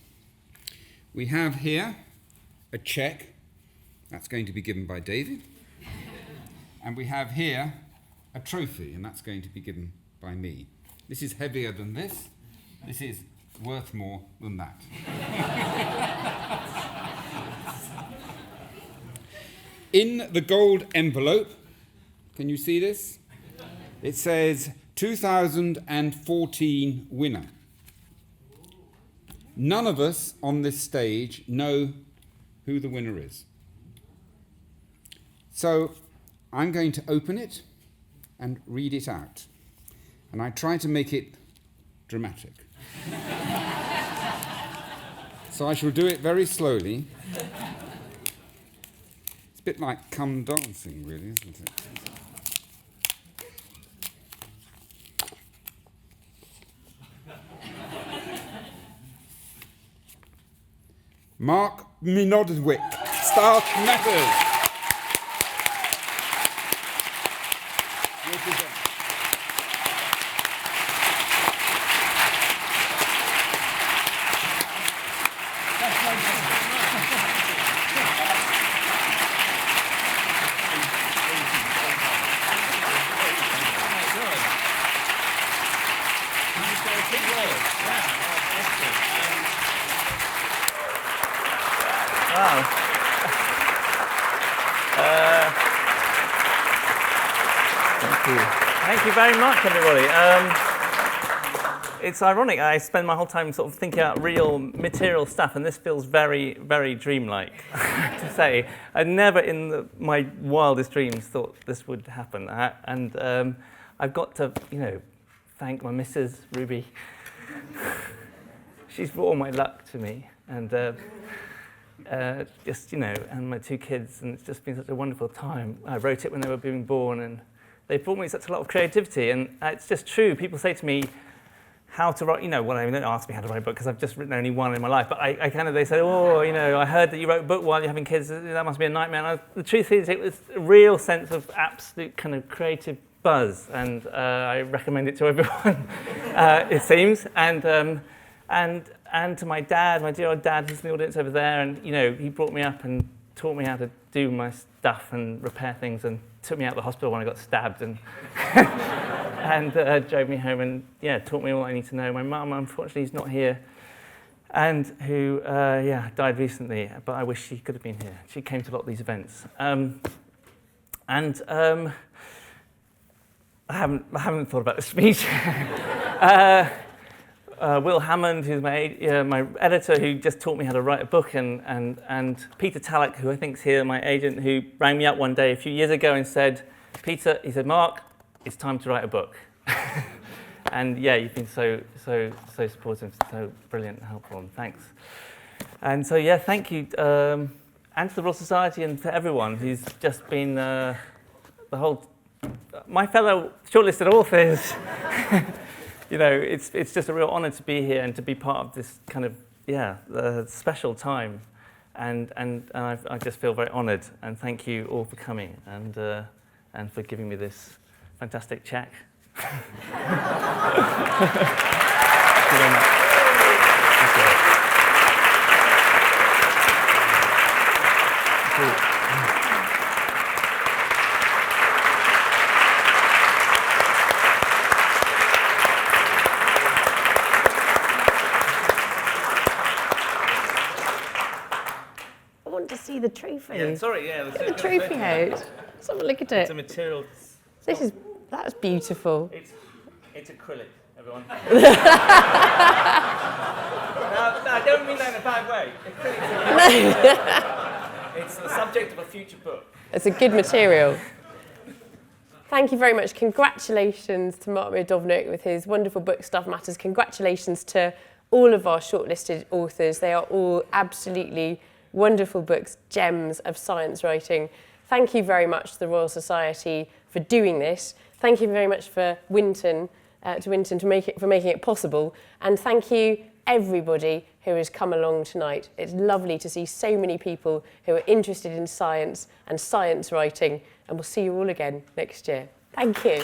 We have here a cheque that's going to be given by David. And we have here a trophy, and that's going to be given by me. This is heavier than this. This is worth more than that. In the gold envelope, can you see this? It says 2014 winner. None of us on this stage know who the winner is. So I'm going to open it and read it out. And I try to make it dramatic. So I shall do it very slowly. It's a bit like come dancing, really, isn't it? Mark Miodownik, Staff Matters. Thank you very much, everybody. It's ironic, I spend my whole time sort of thinking out real material stuff, and this feels very, very dreamlike, to say. I never in my wildest dreams thought this would happen. And I've got to, thank my Mrs. Ruby. She's brought all my luck to me, and and my two kids, and it's just been such a wonderful time. I wrote it when they were being born, and they brought me such a lot of creativity, and it's just true. People say to me how to write, well, they don't ask me how to write a book because I've just written only one in my life, but they say, I heard that you wrote a book while you're having kids, that must be a nightmare. And the truth is, it was a real sense of absolute kind of creative buzz, and I recommend it to everyone, it seems. And to my dad, my dear old dad, who's in the audience over there, and he brought me up and taught me how to do my stuff and repair things, and took me out of the hospital when I got stabbed, and and drove me home, and taught me all I need to know. My mum, unfortunately, is not here, and who died recently, but I wish she could have been here. She came to a lot of these events, I haven't thought about the speech. Will Hammond, who's my editor, who just taught me how to write a book, and Peter Tallock, who I think is here, my agent, who rang me up one day a few years ago and said, Peter, he said, Mark, it's time to write a book. And yeah, you've been so supportive, so brilliant and helpful, and thanks. And so yeah, thank you, and to the Royal Society and to everyone who's just been my fellow shortlisted authors. You know, it's just a real honour to be here and to be part of this kind of special time, and I just feel very honoured, and thank you all for coming and for giving me this fantastic check. Thank you very much. Thank you. To see the trophy. Yeah, sorry, yeah. Get the trophy out. Let's have a look at it. It's a material. That's beautiful. It's acrylic, everyone. No, I don't mean that in a bad way. It's the subject of a future book. It's a good material. Thank you very much. Congratulations to Mark Miodownik with his wonderful book, Stuff Matters. Congratulations to all of our shortlisted authors. They are all absolutely wonderful books, gems of science writing. Thank you very much to the Royal Society for doing this. Thank you very much for Winton, for making it possible. And thank you everybody who has come along tonight. It's lovely to see so many people who are interested in science and science writing. And we'll see you all again next year. Thank you.